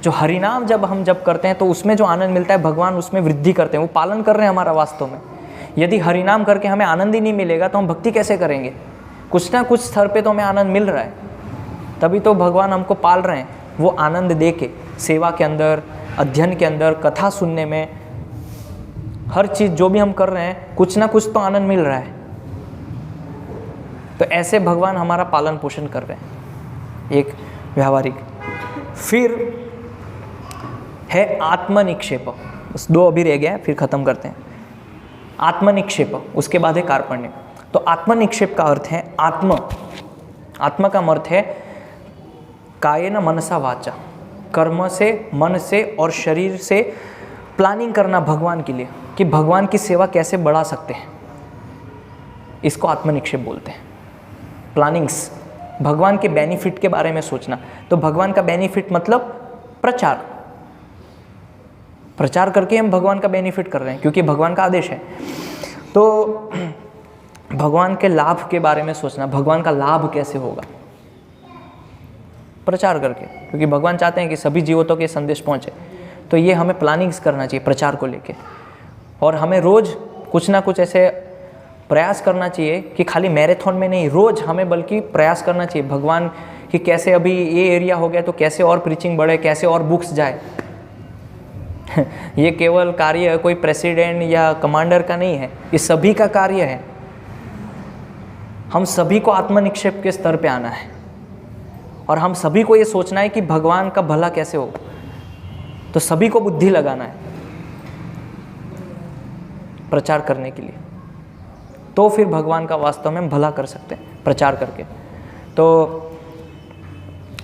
S1: जो हरिनाम जब हम जब करते हैं तो उसमें जो आनंद मिलता है भगवान उसमें वृद्धि करते हैं, वो पालन कर रहे हैं हमारा वास्तव में। यदि हरिनाम करके हमें आनंद ही नहीं मिलेगा तो हम भक्ति कैसे करेंगे? कुछ ना कुछ स्तर पे तो हमें आनंद मिल रहा है, तभी तो भगवान हमको पाल रहे हैं। वो आनंद दे के सेवा के अंदर, अध्ययन के अंदर, कथा सुनने में, हर चीज़ जो भी हम कर रहे हैं कुछ ना कुछ तो आनंद मिल रहा है। तो ऐसे भगवान हमारा पालन पोषण कर रहे हैं, एक व्यावहारिक। फिर है आत्मनिक्षेप, बस 2 अभी रह गया है, फिर खत्म करते हैं। आत्मनिक्षेप, उसके बाद है कार्पण्य। तो आत्मनिक्षेप का अर्थ है आत्मा का अर्थ है कायेन मनसा वाचा, कर्म से, मन से और शरीर से प्लानिंग करना भगवान के लिए, कि भगवान की सेवा कैसे बढ़ा सकते हैं, इसको आत्मनिक्षेप बोलते हैं। प्लानिंग्स, भगवान के बेनिफिट के बारे में सोचना। तो भगवान का बेनिफिट मतलब प्रचार करके हम भगवान का बेनिफिट कर रहे हैं, क्योंकि भगवान का आदेश है। तो भगवान के लाभ के बारे में सोचना, भगवान का लाभ कैसे होगा, प्रचार करके, क्योंकि भगवान चाहते हैं कि सभी जीवों तक ये संदेश पहुंचे। तो ये हमें प्लानिंग्स करना चाहिए प्रचार को लेके, और हमें रोज़ कुछ ना कुछ ऐसे प्रयास करना चाहिए कि खाली मैराथन में नहीं, रोज़ हमें बल्कि प्रयास करना चाहिए भगवान कि कैसे अभी ये एरिया हो गया तो कैसे और प्रीचिंग बढ़े, कैसे और बुक्स जाए। ये केवल कार्य कोई प्रेसिडेंट या कमांडर का नहीं है, ये सभी का कार्य है। हम सभी को आत्मनिक्षेप के स्तर पे आना है, और हम सभी को ये सोचना है कि भगवान का भला कैसे हो। तो सभी को बुद्धि लगाना है प्रचार करने के लिए, तो फिर भगवान का वास्तव में हम भला कर सकते हैं प्रचार करके। तो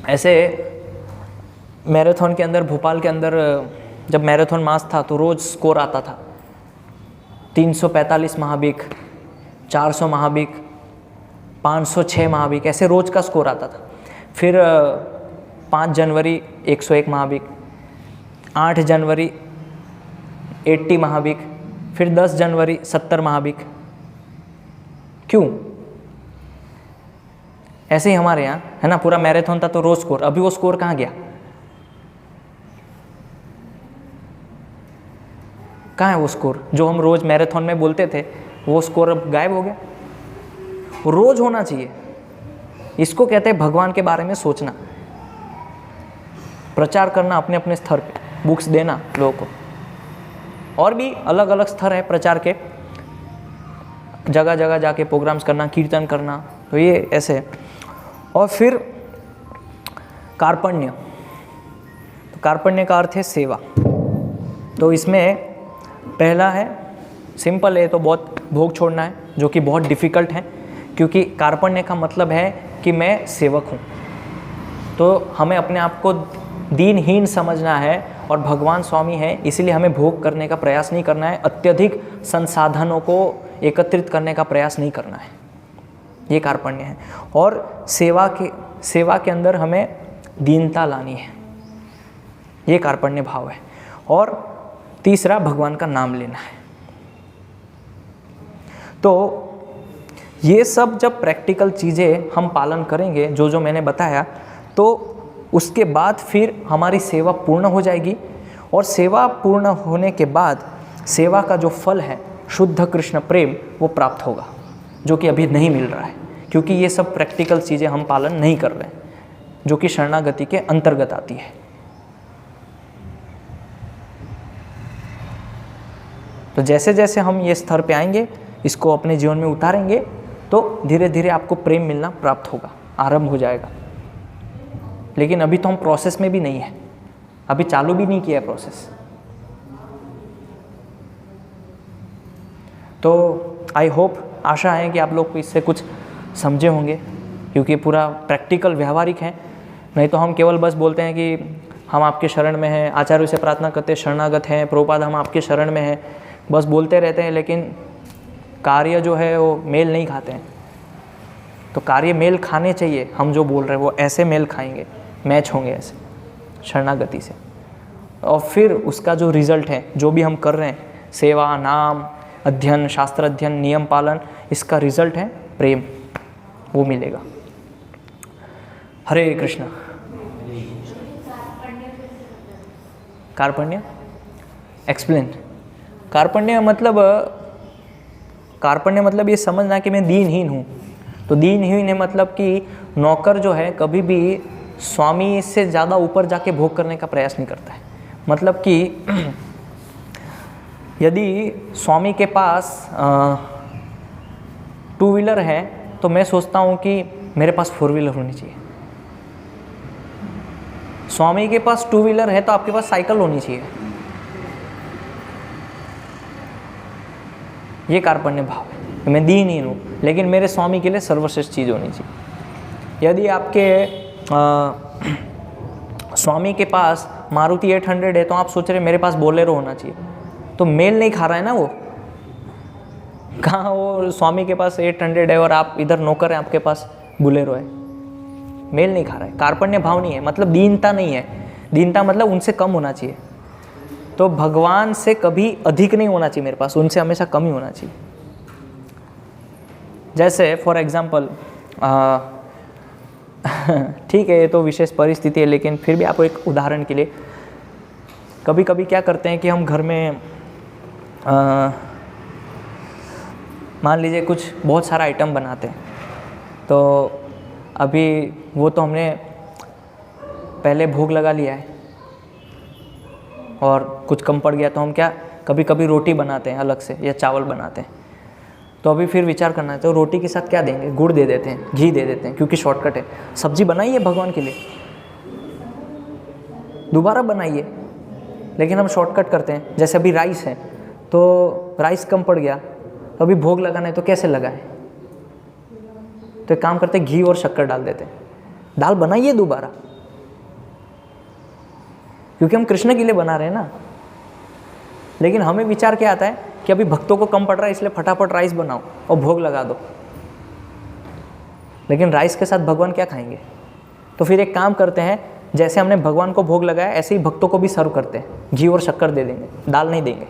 S1: ऐसे मैराथन के अंदर, भोपाल के अंदर जब मैराथन मास था तो रोज़ स्कोर आता था, 345 महाबिक, 400 महाबिक, 506 महाबिक, ऐसे रोज़ का स्कोर आता था। फिर 5 जनवरी 101 महाबिक, 8 जनवरी 80 महाबिक, फिर 10 जनवरी 70 महाबिक। क्यों? ऐसे ही हमारे यहाँ है ना, पूरा मैराथन था तो रोज़ स्कोर। अभी वो स्कोर कहाँ गया? कहाँ है वो स्कोर जो हम रोज़ मैराथन में बोलते थे? वो स्कोर अब गायब हो गया। वो रोज़ होना चाहिए। इसको कहते हैं भगवान के बारे में सोचना, प्रचार करना अपने अपने स्तर पे, बुक्स देना लोगों को। और भी अलग अलग स्तर है प्रचार के, जगह जगह जाके प्रोग्राम्स करना, कीर्तन करना, तो ये ऐसे है। और फिर कार्पण्य, तो कार्पण्य का अर्थ है सेवा। तो इसमें पहला है सिंपल है, तो बहुत भोग छोड़ना है, जो कि बहुत डिफ़िकल्ट है, क्योंकि कार्पण्य का मतलब है कि मैं सेवक हूँ। तो हमें अपने आप को दीनहीन समझना है और भगवान स्वामी है, इसलिए हमें भोग करने का प्रयास नहीं करना है, अत्यधिक संसाधनों को एकत्रित करने का प्रयास नहीं करना है। ये कार्पण्य है। और सेवा के अंदर हमें दीनता लानी है, ये कार्पण्य भाव है। और तीसरा भगवान का नाम लेना है। तो ये सब जब प्रैक्टिकल चीज़ें हम पालन करेंगे, जो जो मैंने बताया, तो उसके बाद फिर हमारी सेवा पूर्ण हो जाएगी। और सेवा पूर्ण होने के बाद सेवा का जो फल है शुद्ध कृष्ण प्रेम, वो प्राप्त होगा, जो कि अभी नहीं मिल रहा है, क्योंकि ये सब प्रैक्टिकल चीज़ें हम पालन नहीं कर रहे हैं, जो कि शरणागति के अंतर्गत आती है। तो जैसे जैसे हम ये स्तर पे आएंगे, इसको अपने जीवन में उतारेंगे, तो धीरे धीरे आपको प्रेम मिलना प्राप्त होगा, आरंभ हो जाएगा। लेकिन अभी तो हम प्रोसेस में भी नहीं है, अभी चालू भी नहीं किया है प्रोसेस। तो आई होप, आशा है कि आप लोग इससे कुछ समझे होंगे, क्योंकि पूरा प्रैक्टिकल व्यावहारिक है। नहीं तो हम केवल बस बोलते हैं कि हम आपके शरण में हैं, आचार्य से प्रार्थना करते शरणागत हैं, प्रभुपाद हम आपके शरण में हैं, बस बोलते रहते हैं, लेकिन कार्य जो है वो मेल नहीं खाते हैं। तो कार्य मेल खाने चाहिए, हम जो बोल रहे हैं वो ऐसे मेल खाएंगे, मैच होंगे ऐसे शरणागति से। और फिर उसका जो रिजल्ट है, जो भी हम कर रहे हैं, सेवा, नाम अध्ययन, शास्त्र अध्ययन, नियम पालन, इसका रिजल्ट है प्रेम, वो मिलेगा। हरे कृष्ण। कार्पण्य एक्सप्लेन। कार्पण्य मतलब ये समझना कि मैं दीनहीन हूँ। तो दीनहीन है मतलब कि नौकर जो है कभी भी स्वामी से ज़्यादा ऊपर जाके भोग करने का प्रयास नहीं करता है। मतलब कि यदि स्वामी के पास 2 व्हीलर है तो मैं सोचता हूँ कि मेरे पास 4 व्हीलर होनी चाहिए। स्वामी के पास 2 व्हीलर है तो आपके पास साइकिल होनी चाहिए। ये कार्पण्य भाव है। मैं दीनहीन हूँ लेकिन मेरे स्वामी के लिए सर्वश्रेष्ठ चीज़ होनी चाहिए। यदि आपके स्वामी के पास मारुति 800 है तो आप सोच रहे मेरे पास बोलेरो होना चाहिए, तो मेल नहीं खा रहा है ना वो। कहाँ वो स्वामी के पास 800 है और आप इधर नौकर हैं, आपके पास बोलेरो है, मेल नहीं खा रहा है। कार्पण्य भाव नहीं है, मतलब दीनता नहीं है। दीनता मतलब उनसे कम होना चाहिए। तो भगवान से कभी अधिक नहीं होना चाहिए मेरे पास, उनसे हमेशा कम ही होना चाहिए। जैसे फॉर एग्जाम्पल, ठीक है ये तो विशेष परिस्थिति है, लेकिन फिर भी आपको एक उदाहरण के लिए, कभी कभी क्या करते हैं कि हम घर में मान लीजिए कुछ बहुत सारा आइटम बनाते हैं। तो अभी वो तो हमने पहले भोग लगा लिया है और कुछ कम पड़ गया, तो हम क्या कभी कभी रोटी बनाते हैं अलग से या चावल बनाते हैं। तो अभी फिर विचार करना है, तो रोटी के साथ क्या देंगे? गुड़ दे देते हैं, घी दे देते हैं, क्योंकि शॉर्टकट है। सब्जी बनाइए भगवान के लिए, दोबारा बनाइए, लेकिन हम शॉर्टकट करते हैं। जैसे अभी राइस है तो राइस कम पड़ गया, तो अभी भोग लगाना है तो कैसे लगाएं? तो एक काम करते हैं, घी और शक्कर डाल देते हैं, दाल बनाइए दोबारा, क्योंकि हम कृष्ण के लिए बना रहे हैं ना। लेकिन हमें विचार क्या आता है कि अभी भक्तों को कम पड़ रहा है, इसलिए फटाफट राइस बनाओ और भोग लगा दो। लेकिन राइस के साथ भगवान क्या खाएंगे? तो फिर एक काम करते हैं, जैसे हमने भगवान को भोग लगाया ऐसे ही भक्तों को भी सर्व करते हैं, घी और शक्कर दे देंगे, दाल नहीं देंगे।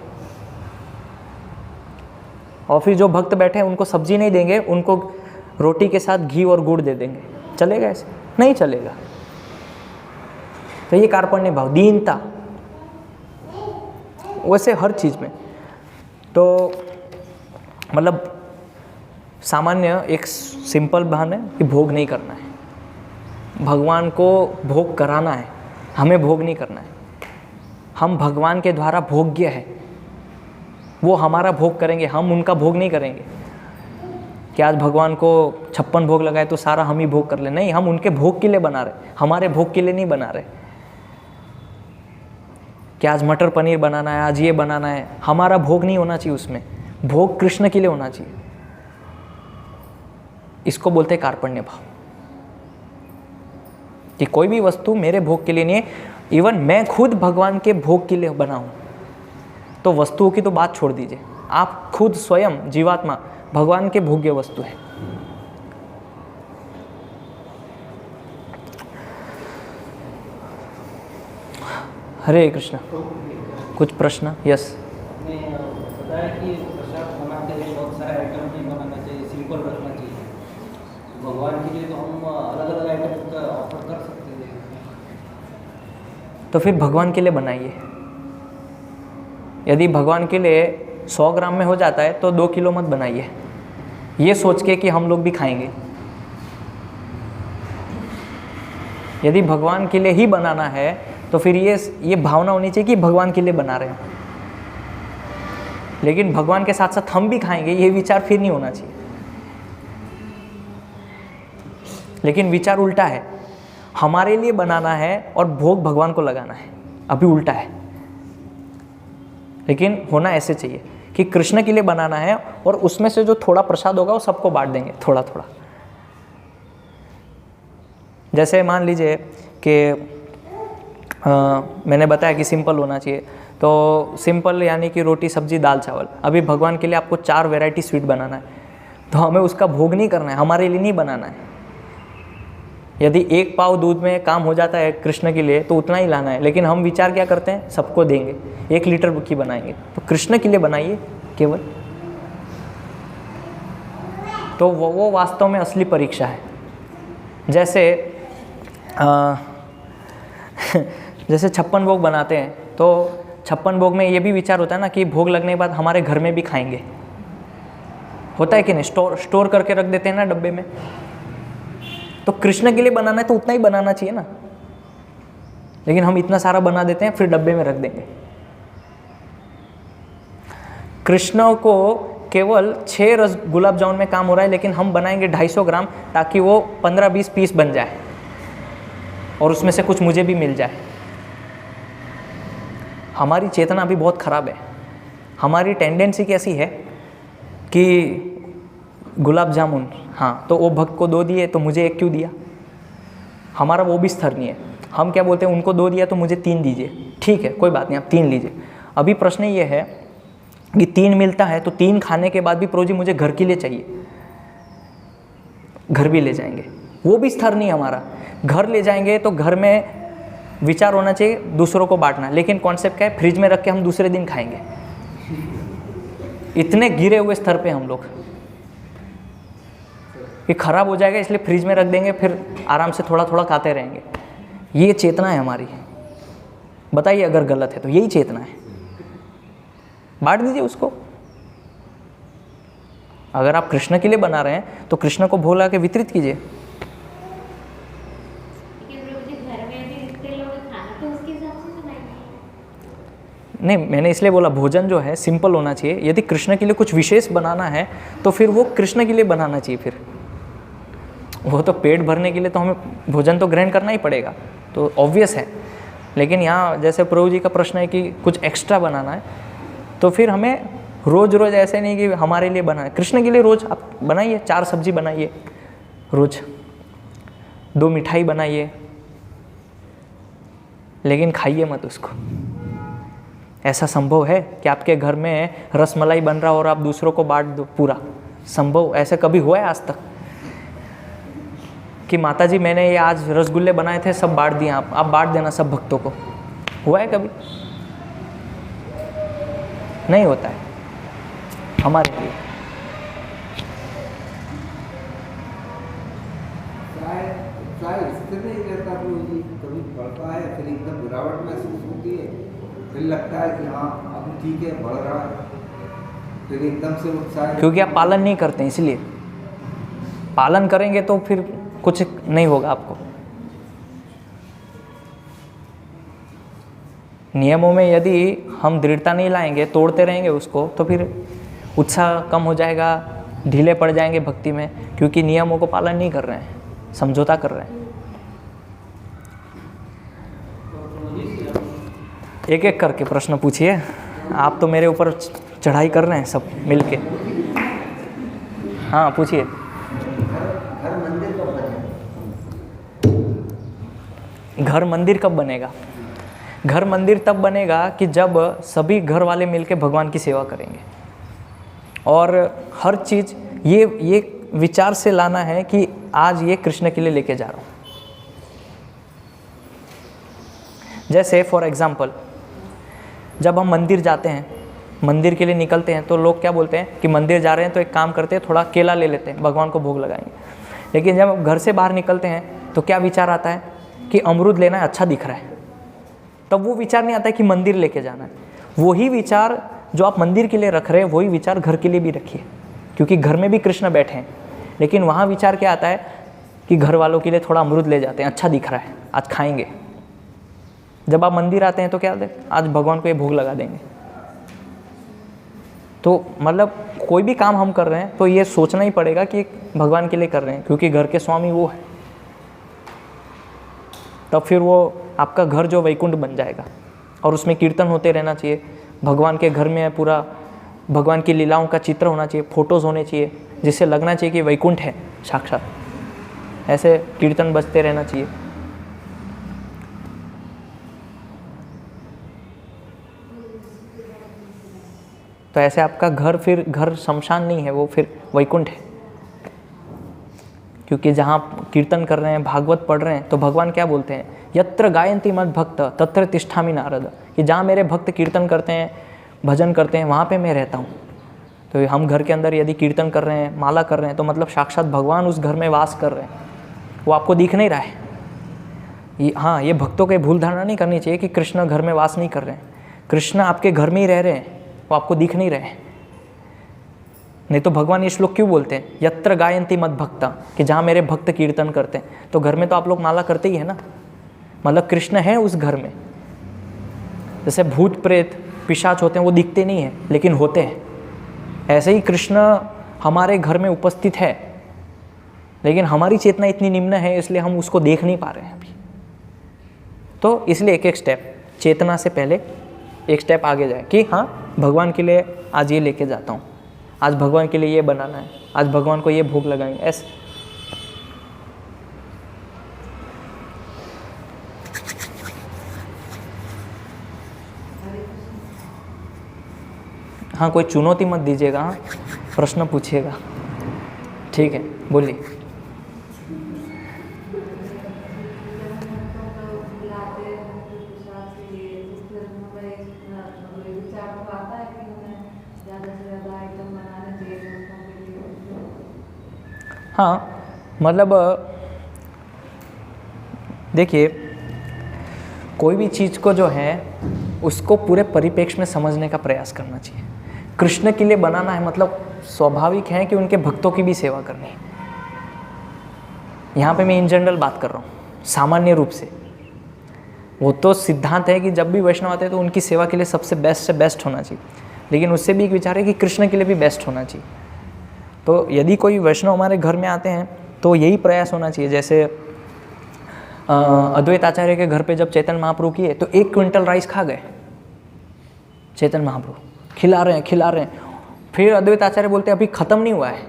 S1: और फिर जो भक्त बैठे हैं उनको सब्जी नहीं देंगे, उनको रोटी के साथ घी और गुड़ दे देंगे। चलेगा ऐसे? नहीं चलेगा। तो ये कार्पण्य भाव, दीनता, वैसे हर चीज़ में। तो मतलब सामान्य एक सिंपल बहाना है कि भोग नहीं करना है, भगवान को भोग कराना है, हमें भोग नहीं करना है। हम भगवान के द्वारा भोग्य है, वो हमारा भोग करेंगे, हम उनका भोग नहीं करेंगे। कि आज भगवान को 56 भोग लगाए तो सारा हम ही भोग कर ले, नहीं, हम उनके भोग के लिए बना रहे, हमारे भोग के लिए नहीं बना रहे। कि आज मटर पनीर बनाना है, आज ये बनाना है, हमारा भोग नहीं होना चाहिए उसमें, भोग कृष्ण के लिए होना चाहिए। इसको बोलते हैं कार्पण्य भाव, कि कोई भी वस्तु मेरे भोग के लिए नहीं है, इवन मैं खुद भगवान के भोग के लिए बना हूं। तो वस्तुओं की तो बात छोड़ दीजिए, आप खुद स्वयं जीवात्मा भगवान के भोग्य वस्तु है। हरे कृष्ण। कुछ प्रश्न? यस।
S2: बताया कि प्रसाद बनाते हैं, बहुत सारे आइटम नहीं बनाना चाहिए, सिंपल रखना चाहिए। भगवान के लिए तो हम अलग अलग आइटम का ऑफर कर सकते हैं।
S1: तो फिर भगवान के लिए बनाइए। यदि भगवान के लिए 100 ग्राम में हो जाता है तो 2 किलो मत बनाइए, ये सोच के कि हम लोग भी खाएंगे। यदि भगवान के लिए ही बनाना है तो फिर ये भावना होनी चाहिए कि भगवान के लिए बना रहे हैं, लेकिन भगवान के साथ साथ हम भी खाएंगे, ये विचार फिर नहीं होना चाहिए। लेकिन विचार उल्टा है, हमारे लिए बनाना है और भोग भगवान को लगाना है, अभी उल्टा है। लेकिन होना ऐसे चाहिए कि कृष्ण के लिए बनाना है, और उसमें से जो थोड़ा प्रसाद होगा वो सबको बांट देंगे थोड़ा थोड़ा। जैसे मान लीजिए कि मैंने बताया कि सिंपल होना चाहिए, तो सिंपल यानी कि रोटी सब्जी दाल चावल। अभी भगवान के लिए आपको 4 वैरायटी स्वीट बनाना है, तो हमें उसका भोग नहीं करना है, हमारे लिए नहीं बनाना है। यदि 1 पाव दूध में काम हो जाता है कृष्ण के लिए तो उतना ही लाना है, लेकिन हम विचार क्या करते हैं, सबको देंगे, 1 लीटर की बनाएंगे। तो कृष्ण के लिए बनाइए केवल, तो वो वास्तव में असली परीक्षा है। जैसे जैसे 56 भोग बनाते हैं, तो 56 भोग में ये भी विचार होता है ना कि भोग लगने के बाद हमारे घर में भी खाएंगे, होता है कि नहीं, स्टोर करके रख देते हैं ना डब्बे में। तो कृष्ण के लिए बनाना है तो उतना ही बनाना चाहिए ना, लेकिन हम इतना सारा बना देते हैं फिर डब्बे में रख देंगे। कृष्ण को केवल 6 गुलाब जामुन में काम हो रहा है, लेकिन हम बनाएंगे 250 ग्राम ताकि वो 15-20 पीस बन जाए और उसमें से कुछ मुझे भी मिल जाए। हमारी चेतना अभी बहुत खराब है। हमारी टेंडेंसी कैसी है कि गुलाब जामुन, हाँ तो वो भक्त को 2 दिए तो मुझे 1 क्यों दिया। हमारा वो भी स्तर नहीं है। हम क्या बोलते हैं, उनको 2 दिया तो मुझे 3 दीजिए। ठीक है, कोई बात नहीं, आप 3 लीजिए। अभी प्रश्न ये है कि 3 मिलता है तो 3 खाने के बाद भी प्रभु जी मुझे घर के लिए चाहिए, घर भी ले जाएंगे, वो भी स्तर नहीं हमारा। घर ले जाएंगे तो घर में विचार होना चाहिए दूसरों को बांटना, लेकिन कॉन्सेप्ट क्या है, फ्रिज में रख के हम दूसरे दिन खाएंगे। इतने गिरे हुए स्तर पे हम लोग कि खराब हो जाएगा इसलिए फ्रिज में रख देंगे, फिर आराम से थोड़ा थोड़ा खाते रहेंगे। ये चेतना है हमारी। बताइए अगर गलत है तो यही चेतना है। बांट दीजिए उसको। अगर आप कृष्ण के लिए बना रहे हैं तो कृष्ण को भोग लगा के वितरित कीजिए। नहीं, मैंने इसलिए बोला भोजन जो है सिंपल होना चाहिए। यदि कृष्ण के लिए कुछ विशेष बनाना है तो फिर वो कृष्ण के लिए बनाना चाहिए। फिर वो तो पेट भरने के लिए तो हमें भोजन तो ग्रहण करना ही पड़ेगा, तो ऑब्वियस है। लेकिन यहाँ जैसे प्रभु जी का प्रश्न है कि कुछ एक्स्ट्रा बनाना है, तो फिर हमें रोज़ रोज़ ऐसे नहीं कि हमारे लिए बनाए, कृष्ण के लिए रोज़ आप बनाइए। 4 सब्जी बनाइए रोज़, 2 मिठाई बनाइए, लेकिन खाइए मत उसको। ऐसा संभव है कि आपके घर में रसमलाई बन रहा हो और आप दूसरों को बांट दो पूरा? संभव ऐसे कभी हुआ है आज तक कि माता जी मैंने ये आज रसगुल्ले बनाए थे, सब बांट दिए, आप बांट देना सब भक्तों को? हुआ है कभी? नहीं होता है हमारे लिए।
S3: स्थिर नहीं रहता, कभी बढ़ता है फिर एकदम गिरावट महसूस होती है, फिर लगता है कि हाँ अब ठीक है बढ़ रहा है, फिर एकदम से उत्साह।
S1: क्योंकि आप पालन नहीं करते, इसलिए। पालन करेंगे तो फिर कुछ नहीं होगा आपको। नियमों में यदि हम दृढ़ता नहीं लाएंगे, तोड़ते रहेंगे उसको, तो फिर उत्साह कम हो जाएगा, ढीले पड़ जाएंगे भक्ति में, क्योंकि नियमों को पालन नहीं कर रहे हैं, समझौता कर रहे हैं। एक एक करके प्रश्न पूछिए। आप तो मेरे ऊपर चढ़ाई कर रहे हैं सब मिलके। हाँ पूछिए। घर मंदिर कब बनेगा? घर मंदिर तब बनेगा कि जब सभी घर वाले मिलके भगवान की सेवा करेंगे। और हर चीज़ ये विचार से लाना है कि आज ये कृष्ण के लिए लेके जा रहा हूँ। जैसे फॉर एग्जाम्पल, जब हम मंदिर जाते हैं, मंदिर के लिए निकलते हैं, तो लोग क्या बोलते हैं कि मंदिर जा रहे हैं तो एक काम करते हैं, थोड़ा केला ले लेते हैं, भगवान को भोग लगाएंगे। लेकिन जब हम घर से बाहर निकलते हैं तो क्या विचार आता है कि अमरूद लेना है, अच्छा दिख रहा है। तब वो विचार नहीं आता है कि मंदिर लेके जाना है। वही विचार जो आप मंदिर के लिए रख रहे हैं, वही विचार घर के लिए भी रखिए, क्योंकि घर में भी कृष्ण बैठे हैं। लेकिन वहाँ विचार क्या आता है कि घर वालों के लिए थोड़ा अमरूद ले जाते हैं, अच्छा दिख रहा है, आज खाएंगे। जब आप मंदिर आते हैं तो क्या होता है, आज भगवान को ये भोग लगा देंगे। तो मतलब कोई भी काम हम कर रहे हैं तो ये सोचना ही पड़ेगा कि भगवान के लिए कर रहे हैं, क्योंकि घर के स्वामी वो है। तब फिर वो आपका घर जो वैकुंठ बन जाएगा, और उसमें कीर्तन होते रहना चाहिए। भगवान के घर में पूरा भगवान की लीलाओं का चित्र होना चाहिए, फोटोज़ होने चाहिए, जिससे लगना चाहिए कि वैकुंठ है साक्षात। ऐसे कीर्तन बजते रहना चाहिए। तो ऐसे आपका घर फिर घर शमशान नहीं है, वो फिर वैकुंठ है। क्योंकि जहाँ कीर्तन कर रहे हैं, भागवत पढ़ रहे हैं, तो भगवान क्या बोलते हैं, यत्र गायन्ति मद भक्त तत्र तिष्ठामि नारद, कि जहाँ मेरे भक्त कीर्तन करते हैं, भजन करते हैं, वहाँ पे मैं रहता हूँ। तो हम घर के अंदर यदि कीर्तन कर रहे हैं, माला कर रहे हैं, तो मतलब साक्षात भगवान उस घर में वास कर रहे हैं, वो आपको दिख नहीं रहा है। हाँ, ये भक्तों के भूल धारणा नहीं करनी चाहिए कि कृष्ण घर में वास नहीं कर रहे हैं। कृष्ण आपके घर में ही रह रहे हैं, वो आपको दिख नहीं रहे हैं। नहीं तो भगवान ये श्लोक क्यों बोलते हैं, यत्र गायन्ति मद भक्ता, कि जहाँ मेरे भक्त कीर्तन करते हैं। तो घर में तो आप लोग माला करते ही है ना, मतलब कृष्ण है उस घर में। जैसे भूत प्रेत पिशाच होते हैं, वो दिखते नहीं हैं लेकिन होते हैं, ऐसे ही कृष्ण हमारे घर में उपस्थित है, लेकिन हमारी चेतना इतनी निम्न है इसलिए हम उसको देख नहीं पा रहे हैं अभी। तो इसलिए एक एक स्टेप, चेतना से पहले एक स्टेप आगे जाए कि हाँ, भगवान के लिए आज ये लेके जाता हूँ, आज भगवान के लिए ये बनाना है, आज भगवान को ये भोग लगाएंगे, ऐसे। हाँ, कोई चुनौती मत दीजिएगा, हाँ, प्रश्न पूछिएगा। ठीक है, बोलिए। हाँ, मतलब देखिए, कोई भी चीज़ को जो है उसको पूरे परिप्रेक्ष्य में समझने का प्रयास करना चाहिए। कृष्ण के लिए बनाना है मतलब स्वाभाविक है कि उनके भक्तों की भी सेवा करनी है। यहाँ पे मैं इन जनरल बात कर रहा हूँ, सामान्य रूप से। वो तो सिद्धांत है कि जब भी वैष्णव आते हैं तो उनकी सेवा के लिए सबसे बेस्ट से बेस्ट होना चाहिए, लेकिन उससे भी एक विचार है कि कृष्ण के लिए भी बेस्ट होना चाहिए। तो यदि कोई वैष्णव हमारे घर में आते हैं तो यही प्रयास होना चाहिए। जैसे अद्वैत आचार्य के घर पे जब चैतन्य महाप्रभु किए तो 1 क्विंटल राइस खा गए चैतन्य महाप्रभु, खिला रहे हैं। फिर अद्वैत आचार्य बोलते हैं अभी ख़त्म नहीं हुआ है,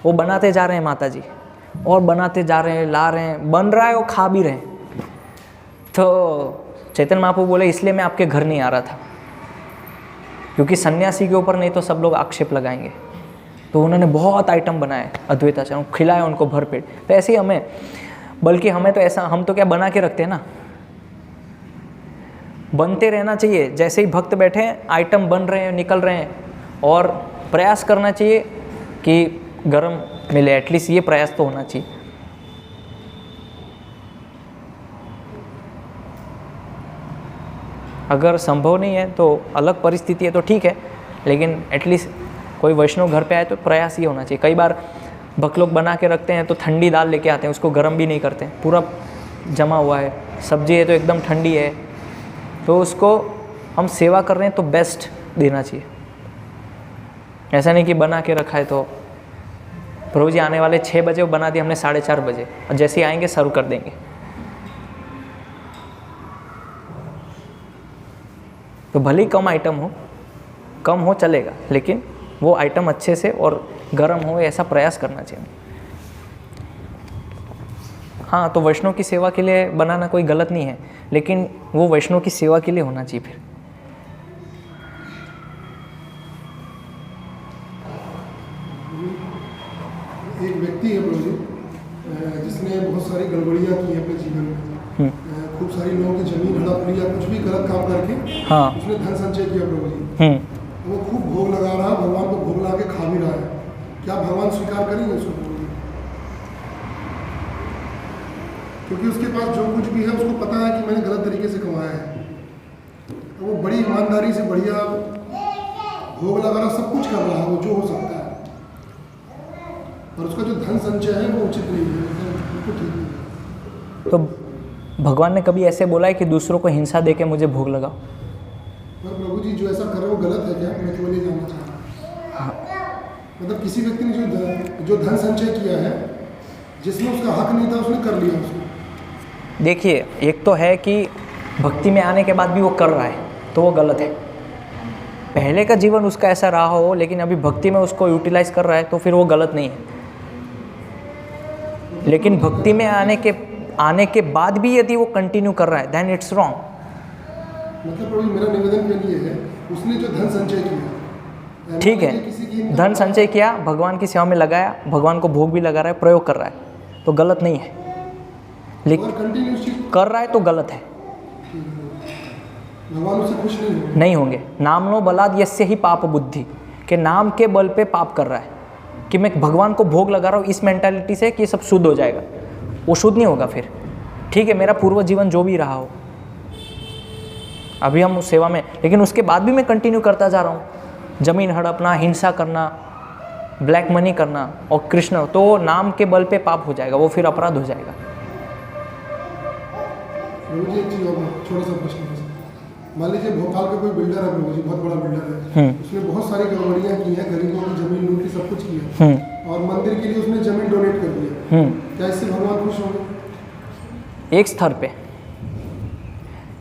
S1: वो बनाते जा रहे हैं माता जी, और बनाते जा रहे हैं, ला रहे हैं, बन रहा है, वो खा भी रहे हैं। तो चैतन्य महाप्रभु बोले इसलिए मैं आपके घर नहीं आ रहा था, क्योंकि सन्यासी के ऊपर नहीं तो सब लोग आक्षेप लगाएंगे। तो उन्होंने बहुत आइटम बनाए अद्वैत आचार्य, खिलाया उनको भर पेट। तो ऐसे ही हमें, बल्कि हमें तो ऐसा, हम तो क्या बना के रखते हैं ना, बनते रहना चाहिए। जैसे ही भक्त बैठे हैं, आइटम बन रहे हैं, निकल रहे हैं, और प्रयास करना चाहिए कि गरम मिले, एटलीस्ट ये प्रयास तो होना चाहिए। अगर संभव नहीं है तो अलग परिस्थिति है तो ठीक है, लेकिन एटलीस्ट कोई वैष्णव घर पे आए तो प्रयास ये होना चाहिए। कई बार भक्त लोग बना के रखते हैं तो ठंडी दाल लेके आते हैं, उसको गर्म भी नहीं करते, पूरा जमा हुआ है, सब्जी है तो एकदम ठंडी है, तो उसको हम सेवा कर रहे हैं तो बेस्ट देना चाहिए। ऐसा नहीं कि बना के रखा है तो प्रभु जी आने वाले 6 बजे, वो बना दिया हमने 4:30 बजे, और जैसे ही आएंगे सर्व कर देंगे। तो भले ही कम हो चलेगा, लेकिन वो आइटम अच्छे से और गर्म हो, ऐसा प्रयास करना चाहिए। हाँ, तो वैष्णव की सेवा के लिए बनाना कोई गलत नहीं है, लेकिन वो वैष्णव की सेवा के लिए होना चाहिए। फिर
S4: एक व्यक्ति है प्रभु जी, जिसने बहुत सारी गड़बड़ियाँ की हैं अपने जीवन में, खूब सारी लोगों की जमीन हड़प ली या कुछ भी गलत काम करके, हाँ, उसने धन संचय किया प्रभु जी, वो खूब भोग लगा रहा है, भगवान को भोग लगा के खा भी रहा है। क्या भगवान स्वीकार करेंगे उसको? क्योंकि उसके पास जो कुछ भी है उसको पता है कि मैंने गलत तरीके से कमाया है, तो वो बड़ी ईमानदारी से बढ़िया भोग लगा रहा, सब कुछ कर रहा है वो जो हो सकता है, और उसका जो धन संचय है वो उचित नहीं है, बिल्कुल ठीक नहीं है।
S1: तो भगवान ने कभी ऐसे बोला है कि दूसरों को हिंसा दे के मुझे भोग लगाओ?
S4: पर प्रभु जी जो ऐसा कर रहे हो गलत है क्या? मैं केवल ये जानना चाहता हूँ। मतलब किसी व्यक्ति ने जो धन संचय किया है, जिसमें उसका हक नहीं था, उसने कर लिया उसको।
S1: देखिए, एक तो है कि भक्ति में आने के बाद भी वो कर रहा है तो वो गलत है। पहले का जीवन उसका ऐसा रहा हो लेकिन अभी भक्ति में उसको यूटिलाइज कर रहा है तो फिर वो गलत नहीं है। लेकिन भक्ति में आने के बाद भी यदि वो कंटिन्यू कर रहा है देन इट्स रॉन्ग।
S4: मतलब प्रभु मेरा निवेदन के लिए है, उसने जो धन संचय किया,
S1: ठीक है, धन संचय किया, भगवान की सेवा में लगाया, भगवान को भोग भी लगा रहा है, प्रयोग कर रहा है, तो गलत नहीं है। लेकिन कर रहा है तो गलत है,
S4: भगवान उससे खुश
S1: नहीं होंगे। नामनो बलाद यस्य ही पाप बुद्धि, के नाम के बल पे पाप कर रहा है कि मैं भगवान को भोग लगा रहा हूँ इस मेंटालिटी से कि सब शुद्ध हो जाएगा, वो शुद्ध नहीं होगा फिर। ठीक है, मेरा पूर्व जीवन जो भी रहा हो, अभी हम उस सेवा में, लेकिन उसके बाद भी मैं कंटिन्यू करता जा रहा हूँ, जमीन हड़पना, हिंसा करना, ब्लैक मनी करना और कृष्ण, तो नाम के बल पे पाप हो जाएगा, वो फिर अपराध हो जाएगा।
S4: मुझे एक चीज़ और छोटा सा प्रश्न है। मान लीजिए भोपाल का कोई बिल्डर है, प्रभु जी बहुत बड़ा बिल्डर है, उसने बहुत सारी गड़बड़ियाँ की हैं, गरीबों की जमीन लूटी, सब कुछ किया और मंदिर के लिए उसने जमीन डोनेट कर दिया, क्या इससे भगवान खुश होंगे?
S1: एक स्तर पे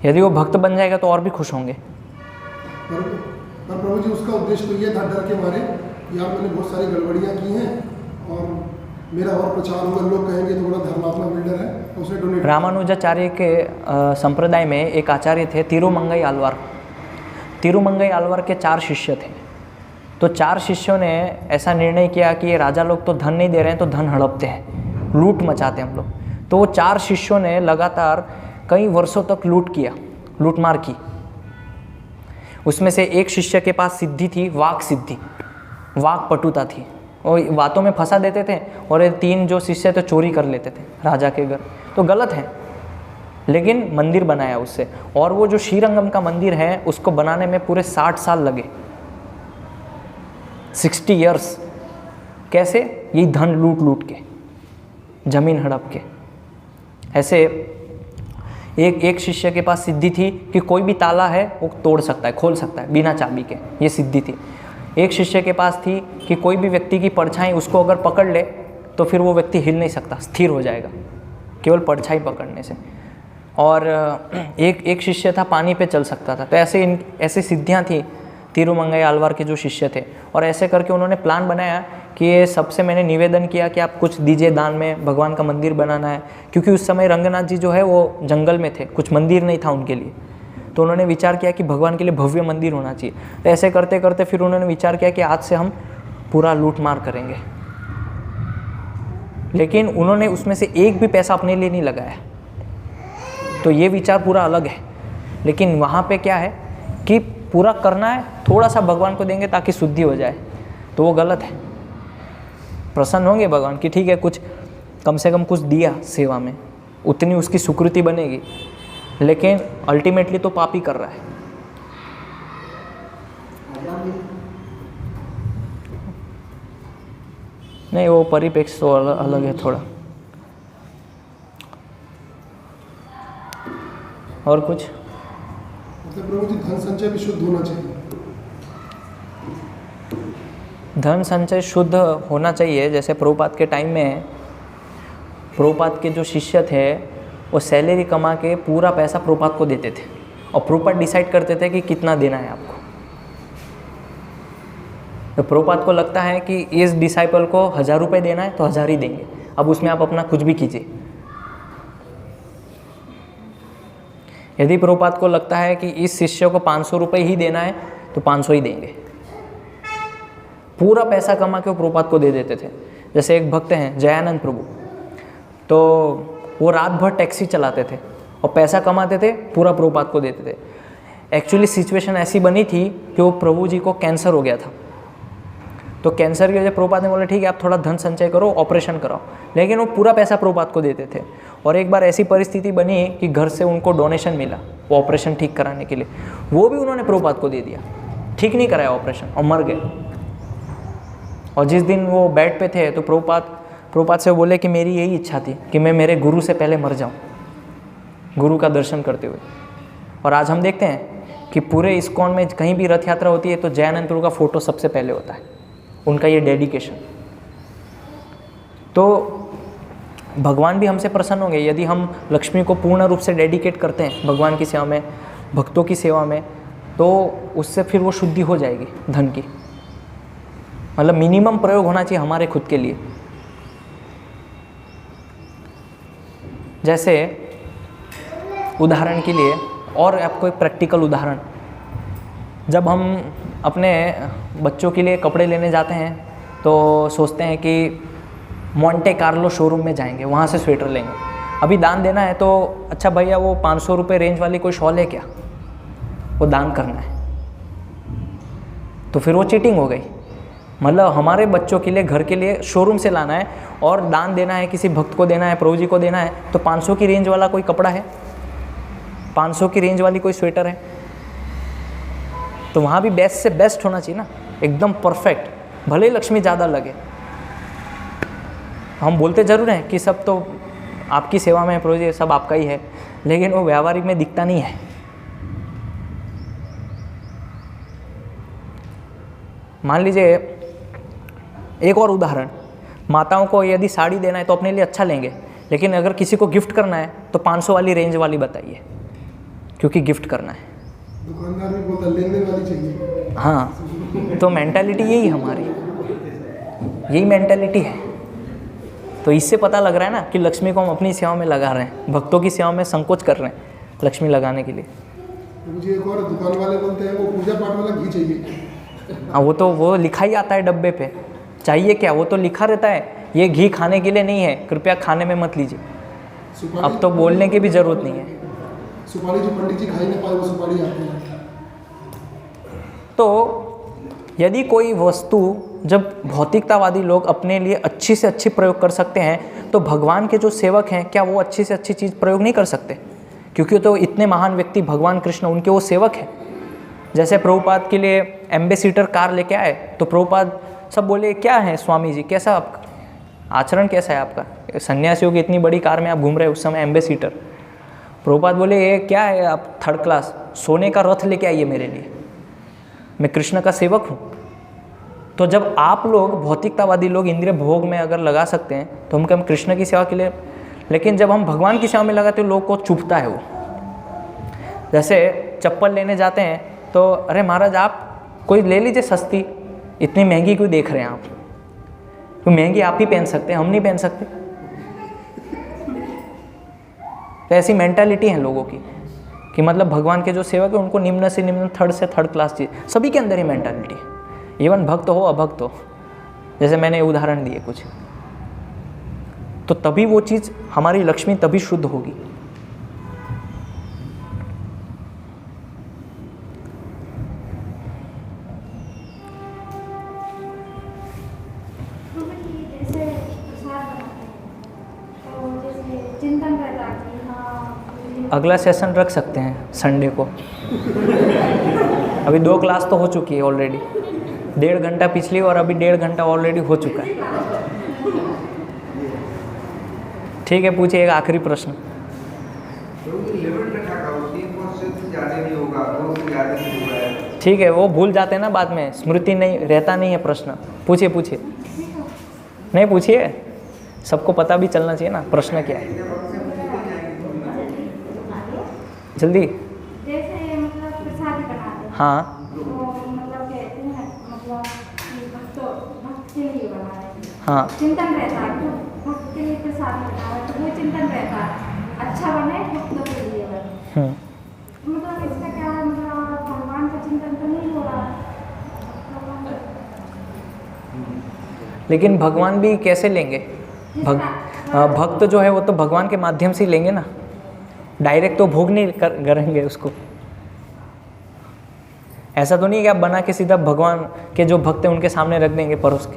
S1: यदि वो भक्त बन जाएगा तो और भी खुश होंगे।
S4: पर प्रभु जी उसका उद्देश्य तो ये था डर के मारे कि यार मैंने बहुत सारी गड़बड़ियाँ की हैं और मेरा और प्रचार होगा, लोग कहेंगे तो बड़ा धर्मात्मा बिल्डर है, तो उसने डोनेट।
S1: रामानुजाचार्य के संप्रदाय में एक आचार्य थे तिरुमंगई आलवार। तिरुमंगई आलवार के 4 शिष्य थे, तो 4 शिष्यों ने ऐसा निर्णय किया कि ये राजा लोग तो धन नहीं दे रहे हैं तो धन हड़पते हैं, लूट मचाते हैं हम लोग। तो वो 4 शिष्यों ने लगातार कई वर्षों तक लूटमार की। उसमें से एक शिष्य के पास सिद्धि थी, वाक सिद्धि, वाक पटुता थी, और बातों में फंसा देते थे, और ये 3 जो शिष्य थे चोरी कर लेते थे राजा के घर, तो गलत है। लेकिन मंदिर बनाया उससे, और वो जो श्रीरंगम का मंदिर है उसको बनाने में पूरे 60 साल लगे, 60 इयर्स। कैसे? यही धन लूट के, जमीन हड़प के। ऐसे एक शिष्य के पास सिद्धि थी कि कोई भी ताला है वो तोड़ सकता है, खोल सकता है बिना चाबी के, ये सिद्धि थी। एक शिष्य के पास थी कि कोई भी व्यक्ति की परछाई उसको अगर पकड़ ले तो फिर वो व्यक्ति हिल नहीं सकता, स्थिर हो जाएगा केवल परछाई पकड़ने से। और एक शिष्य था पानी पे चल सकता था। तो ऐसे सिद्धियाँ थी तिरुमंगई आलवार के जो शिष्य थे। और ऐसे करके उन्होंने प्लान बनाया कि ये सबसे मैंने निवेदन किया कि आप कुछ दीजिए दान में, भगवान का मंदिर बनाना है, क्योंकि उस समय रंगनाथ जी जो है वो जंगल में थे, कुछ मंदिर नहीं था उनके लिए। तो उन्होंने विचार किया कि भगवान के लिए भव्य मंदिर होना चाहिए। तो ऐसे करते करते फिर उन्होंने विचार किया कि आज से हम पूरा लूटमार करेंगे, लेकिन उन्होंने उसमें से एक भी पैसा अपने लिए नहीं लगाया। तो ये विचार पूरा अलग है, लेकिन वहाँ पे क्या है कि पूरा करना है, थोड़ा सा भगवान को देंगे ताकि शुद्धि हो जाए, तो वो गलत है। प्रसन्न होंगे भगवान कि ठीक है, कुछ कम से कम कुछ दिया सेवा में, उतनी उसकी सुकृति बनेगी, लेकिन अल्टीमेटली तो पाप ही कर रहा है। नहीं, वो परिप्रेक्ष्य तो अलग है थोड़ा। और कुछ?
S4: मतलब प्रभु जी धन संचय भी शुद्ध होना चाहिए।
S1: धन संचय शुद्ध होना चाहिए। जैसे प्रभुपाद के टाइम में प्रभुपाद के जो शिष्य थे वो सैलरी कमा के पूरा पैसा प्रभुपाद को देते थे, और प्रभुपाद डिसाइड करते थे कि कितना देना है आपको। तो प्रभुपाद को लगता है कि इस डिसाइपल को 1000 रुपये देना है तो 1000 ही देंगे, अब उसमें आप अपना कुछ भी कीजिए। यदि प्रभुपाद को लगता है कि इस शिष्य को 500 रुपये ही देना है तो 500 ही देंगे। पूरा पैसा कमा के वो प्रभुपाद को दे देते थे। जैसे एक भक्त हैं जयानंद प्रभु, तो वो रात भर टैक्सी चलाते थे और पैसा कमाते थे, पूरा प्रभुपाद को देते थे। एक्चुअली सिचुएशन ऐसी बनी थी कि वो प्रभु जी को कैंसर हो गया था। तो कैंसर की वजह प्रभुपाद ने बोला ठीक है आप थोड़ा धन संचय करो, ऑपरेशन कराओ, लेकिन वो पूरा पैसा प्रभुपाद को देते थे। और एक बार ऐसी परिस्थिति बनी कि घर से उनको डोनेशन मिला वो ऑपरेशन ठीक कराने के लिए, वो भी उन्होंने प्रभुपाद को दे दिया, ठीक नहीं कराया ऑपरेशन और मर गए। और जिस दिन वो बेड पे थे तो प्रभुपाद से बोले कि मेरी यही इच्छा थी कि मैं मेरे गुरु से पहले मर जाऊं, गुरु का दर्शन करते हुए। और आज हम देखते हैं कि पूरे इस्कॉन में कहीं भी रथ यात्रा होती है तो जयानंद प्रभु का फोटो सबसे पहले होता है, उनका ये डेडिकेशन। तो भगवान भी हमसे प्रसन्न होंगे यदि हम लक्ष्मी को पूर्ण रूप से डेडिकेट करते हैं भगवान की सेवा में, भक्तों की सेवा में, तो उससे फिर वो शुद्धि हो जाएगी धन की। मतलब मिनिमम प्रयोग होना चाहिए हमारे खुद के लिए। जैसे उदाहरण के लिए, और आपको एक प्रैक्टिकल उदाहरण, जब हम अपने बच्चों के लिए कपड़े लेने जाते हैं तो सोचते हैं कि मोंटे कार्लो शोरूम में जाएंगे, वहाँ से स्वेटर लेंगे। अभी दान देना है तो अच्छा भैया वो 500 रुपये रेंज वाली कोई शॉल है क्या, वो दान करना है, तो फिर वो चीटिंग हो गई। मतलब हमारे बच्चों के लिए, घर के लिए शोरूम से लाना है और दान देना है, किसी भक्त को देना है, प्रभु जी को देना है, तो 500 की रेंज वाला कोई कपड़ा है, 500 की रेंज वाली कोई स्वेटर है, तो वहाँ भी बेस्ट से बेस्ट होना चाहिए ना, एकदम परफेक्ट, भले ही लक्ष्मी ज़्यादा लगे। हम बोलते ज़रूर हैं कि सब तो आपकी सेवा में है प्रभु जी, सब आपका ही है, लेकिन वो व्यावहारिक में दिखता नहीं है। मान लीजिए एक और उदाहरण, माताओं को यदि साड़ी देना है तो अपने लिए अच्छा लेंगे, लेकिन अगर किसी को गिफ्ट करना है तो 500 वाली रेंज वाली बताइए, क्योंकि गिफ्ट करना है।
S4: दुकानदार भी बोलता लेने वाली चाहिए।
S1: हाँ, तो मेंटालिटी यही हमारी, यही मेंटालिटी है। तो इससे पता लग रहा है ना कि लक्ष्मी को हम अपनी सेवा में लगा रहे हैं, भक्तों की सेवा में संकोच कर रहे हैं लक्ष्मी लगाने के लिए।
S4: मुझे एक और दुकान वाले बोलते हैं वो पूजा पाठ वाला घी चाहिए।
S1: हाँ, वो लिखा ही आता है डब्बे पे, चाहिए क्या, वो तो लिखा रहता है, ये घी खाने के लिए नहीं है, कृपया खाने में मत लीजिए। अब तो बोलने की भी ज़रूरत नहीं है।
S4: सुपारी जो पंडित जी खाई ना पाए वो सुपारी आती है।
S1: तो यदि कोई वस्तु, जब भौतिकतावादी लोग अपने लिए अच्छी से अच्छी प्रयोग कर सकते हैं, तो भगवान के जो सेवक हैं क्या वो अच्छी से अच्छी चीज़ प्रयोग नहीं कर सकते? क्योंकि तो इतने महान व्यक्ति भगवान कृष्ण, उनके वो सेवक हैं। जैसे प्रभुपाद के लिए एम्बेसीडर कार लेके आए तो प्रभुपाद सब बोले क्या है स्वामी जी, कैसा आपका आचरण, कैसा है आपका, सन्यासियों की इतनी बड़ी कार में आप घूम रहे उस समय एम्बेसीडर। प्रभुपाद बोले ये क्या है, आप थर्ड क्लास सोने का रथ लेके आइए मेरे लिए, मैं कृष्ण का सेवक हूँ। तो जब आप लोग भौतिकतावादी लोग इंद्रिय भोग में अगर लगा सकते हैं तो हम कृष्ण की सेवा के लिए, लेकिन जब हम भगवान की सेवा में लगाते हैं लोग को चुभता है वो। जैसे चप्पल लेने जाते हैं तो अरे महाराज आप कोई ले लीजिए सस्ती, इतनी महंगी क्यों देख रहे हैं आप, तो महंगी आप ही पहन सकते हैं, हम नहीं पहन सकते। तो ऐसी मेंटालिटी है लोगों की कि मतलब भगवान के जो सेवक है उनको निम्न से निम्न, थर्ड से थर्ड क्लास चीज़, सभी के अंदर ही मेंटालिटी है, इवन भक्त हो अभक्त हो। जैसे मैंने उदाहरण दिए कुछ, तो तभी वो चीज़ हमारी लक्ष्मी तभी शुद्ध होगी। अगला सेशन रख सकते हैं संडे को। अभी 2 क्लास तो हो चुकी है ऑलरेडी, 1.5 घंटा पिछली और अभी 1.5 घंटा ऑलरेडी हो चुका है। ठीक है, पूछिए एक आखिरी प्रश्न। ठीक है, वो भूल जाते हैं ना बाद में, स्मृति नहीं रहता नहीं है प्रश्न। पूछिए पूछिए, नहीं पूछिए, सबको पता भी चलना चाहिए ना प्रश्न क्या है। जल्दी।
S5: जैसे मतलब प्रसाद बनाते हैं,
S1: हाँ
S5: तो मतलब कहते हैं मतलब कि भक्त के लिए बना रहे हैं,
S1: हाँ
S5: चिंतन रहता है, तो भक्त के लिए प्रसाद बना रहे हैं, तो वो चिंतन रहता है अच्छा बने, भक्तों के लिए बने। मतलब इसका क्या है, मतलब भगवान का चिंतन तो नहीं हो रहा है।
S1: लेकिन भगवान भी कैसे लेंगे? भक्त जो है वो तो भगवान के माध्यम से ही लेंगे ना, डायरेक्ट तो भोग नहीं करेंगे उसको। ऐसा तो नहीं है कि आप बना के सीधा भगवान के जो भक्त हैं उनके सामने रख देंगे परोस के।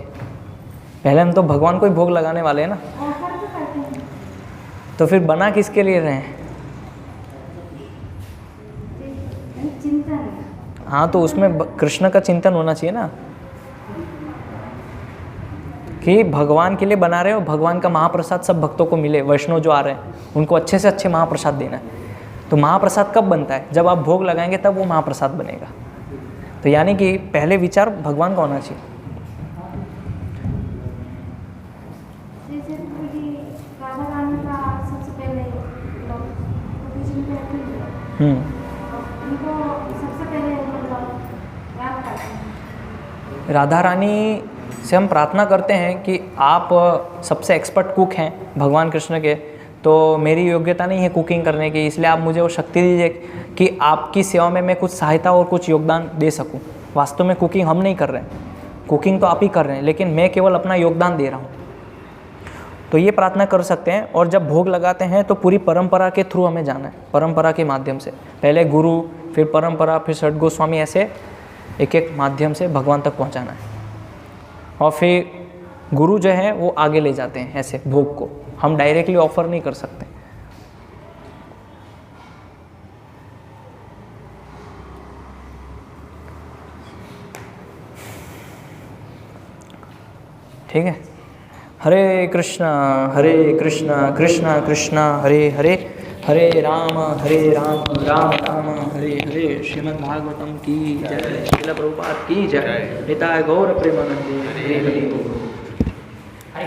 S1: पहले हम तो भगवान को ही भोग लगाने वाले हैं ना,
S5: ऑफर तो करते हैं,
S1: तो फिर बना किसके लिए रहे हैं?
S5: चिंतन।
S1: हाँ, तो उसमें कृष्ण का चिंतन होना चाहिए ना, कि भगवान के लिए बना रहे हो, भगवान का महाप्रसाद सब भक्तों को मिले, वैष्णव जो आ रहे हैं उनको अच्छे से अच्छे महाप्रसाद देना है। तो महाप्रसाद कब बनता है? जब आप भोग लगाएंगे तब वो महाप्रसाद बनेगा। तो यानी कि पहले विचार भगवान का होना चाहिए।
S5: जैसे पूरी राधा रानी का सबसे पहले लोग पूजन करते हैं, उनको सबसे पहले
S1: राधा रानी से हम प्रार्थना करते हैं कि आप सबसे एक्सपर्ट कुक हैं भगवान कृष्ण के, तो मेरी योग्यता नहीं है कुकिंग करने की, इसलिए आप मुझे वो शक्ति दीजिए कि आपकी सेवा में मैं कुछ सहायता और कुछ योगदान दे सकूं। वास्तव में कुकिंग हम नहीं कर रहे हैं, कुकिंग तो आप ही कर रहे हैं, लेकिन मैं केवल अपना योगदान दे रहा हूँ। तो ये प्रार्थना कर सकते हैं। और जब भोग लगाते हैं तो पूरी परंपरा के थ्रू हमें जाना है, परंपरा के माध्यम से, पहले गुरु, फिर परंपरा, फिर षट गोस्वामी, ऐसे एक एक माध्यम से भगवान तक पहुँचाना है। और फिर गुरु जो है वो आगे ले जाते हैं ऐसे भोग को, हम डायरेक्टली ऑफर नहीं कर सकते। ठीक है। हरे कृष्णा कृष्णा कृष्णा हरे हरे, हरे राम राम राम हरे हरे। श्रीमद् भागवतम की जय, श्रील प्रभुपाद की जय, निताय गौर प्रेमानंदे, हरे हरे।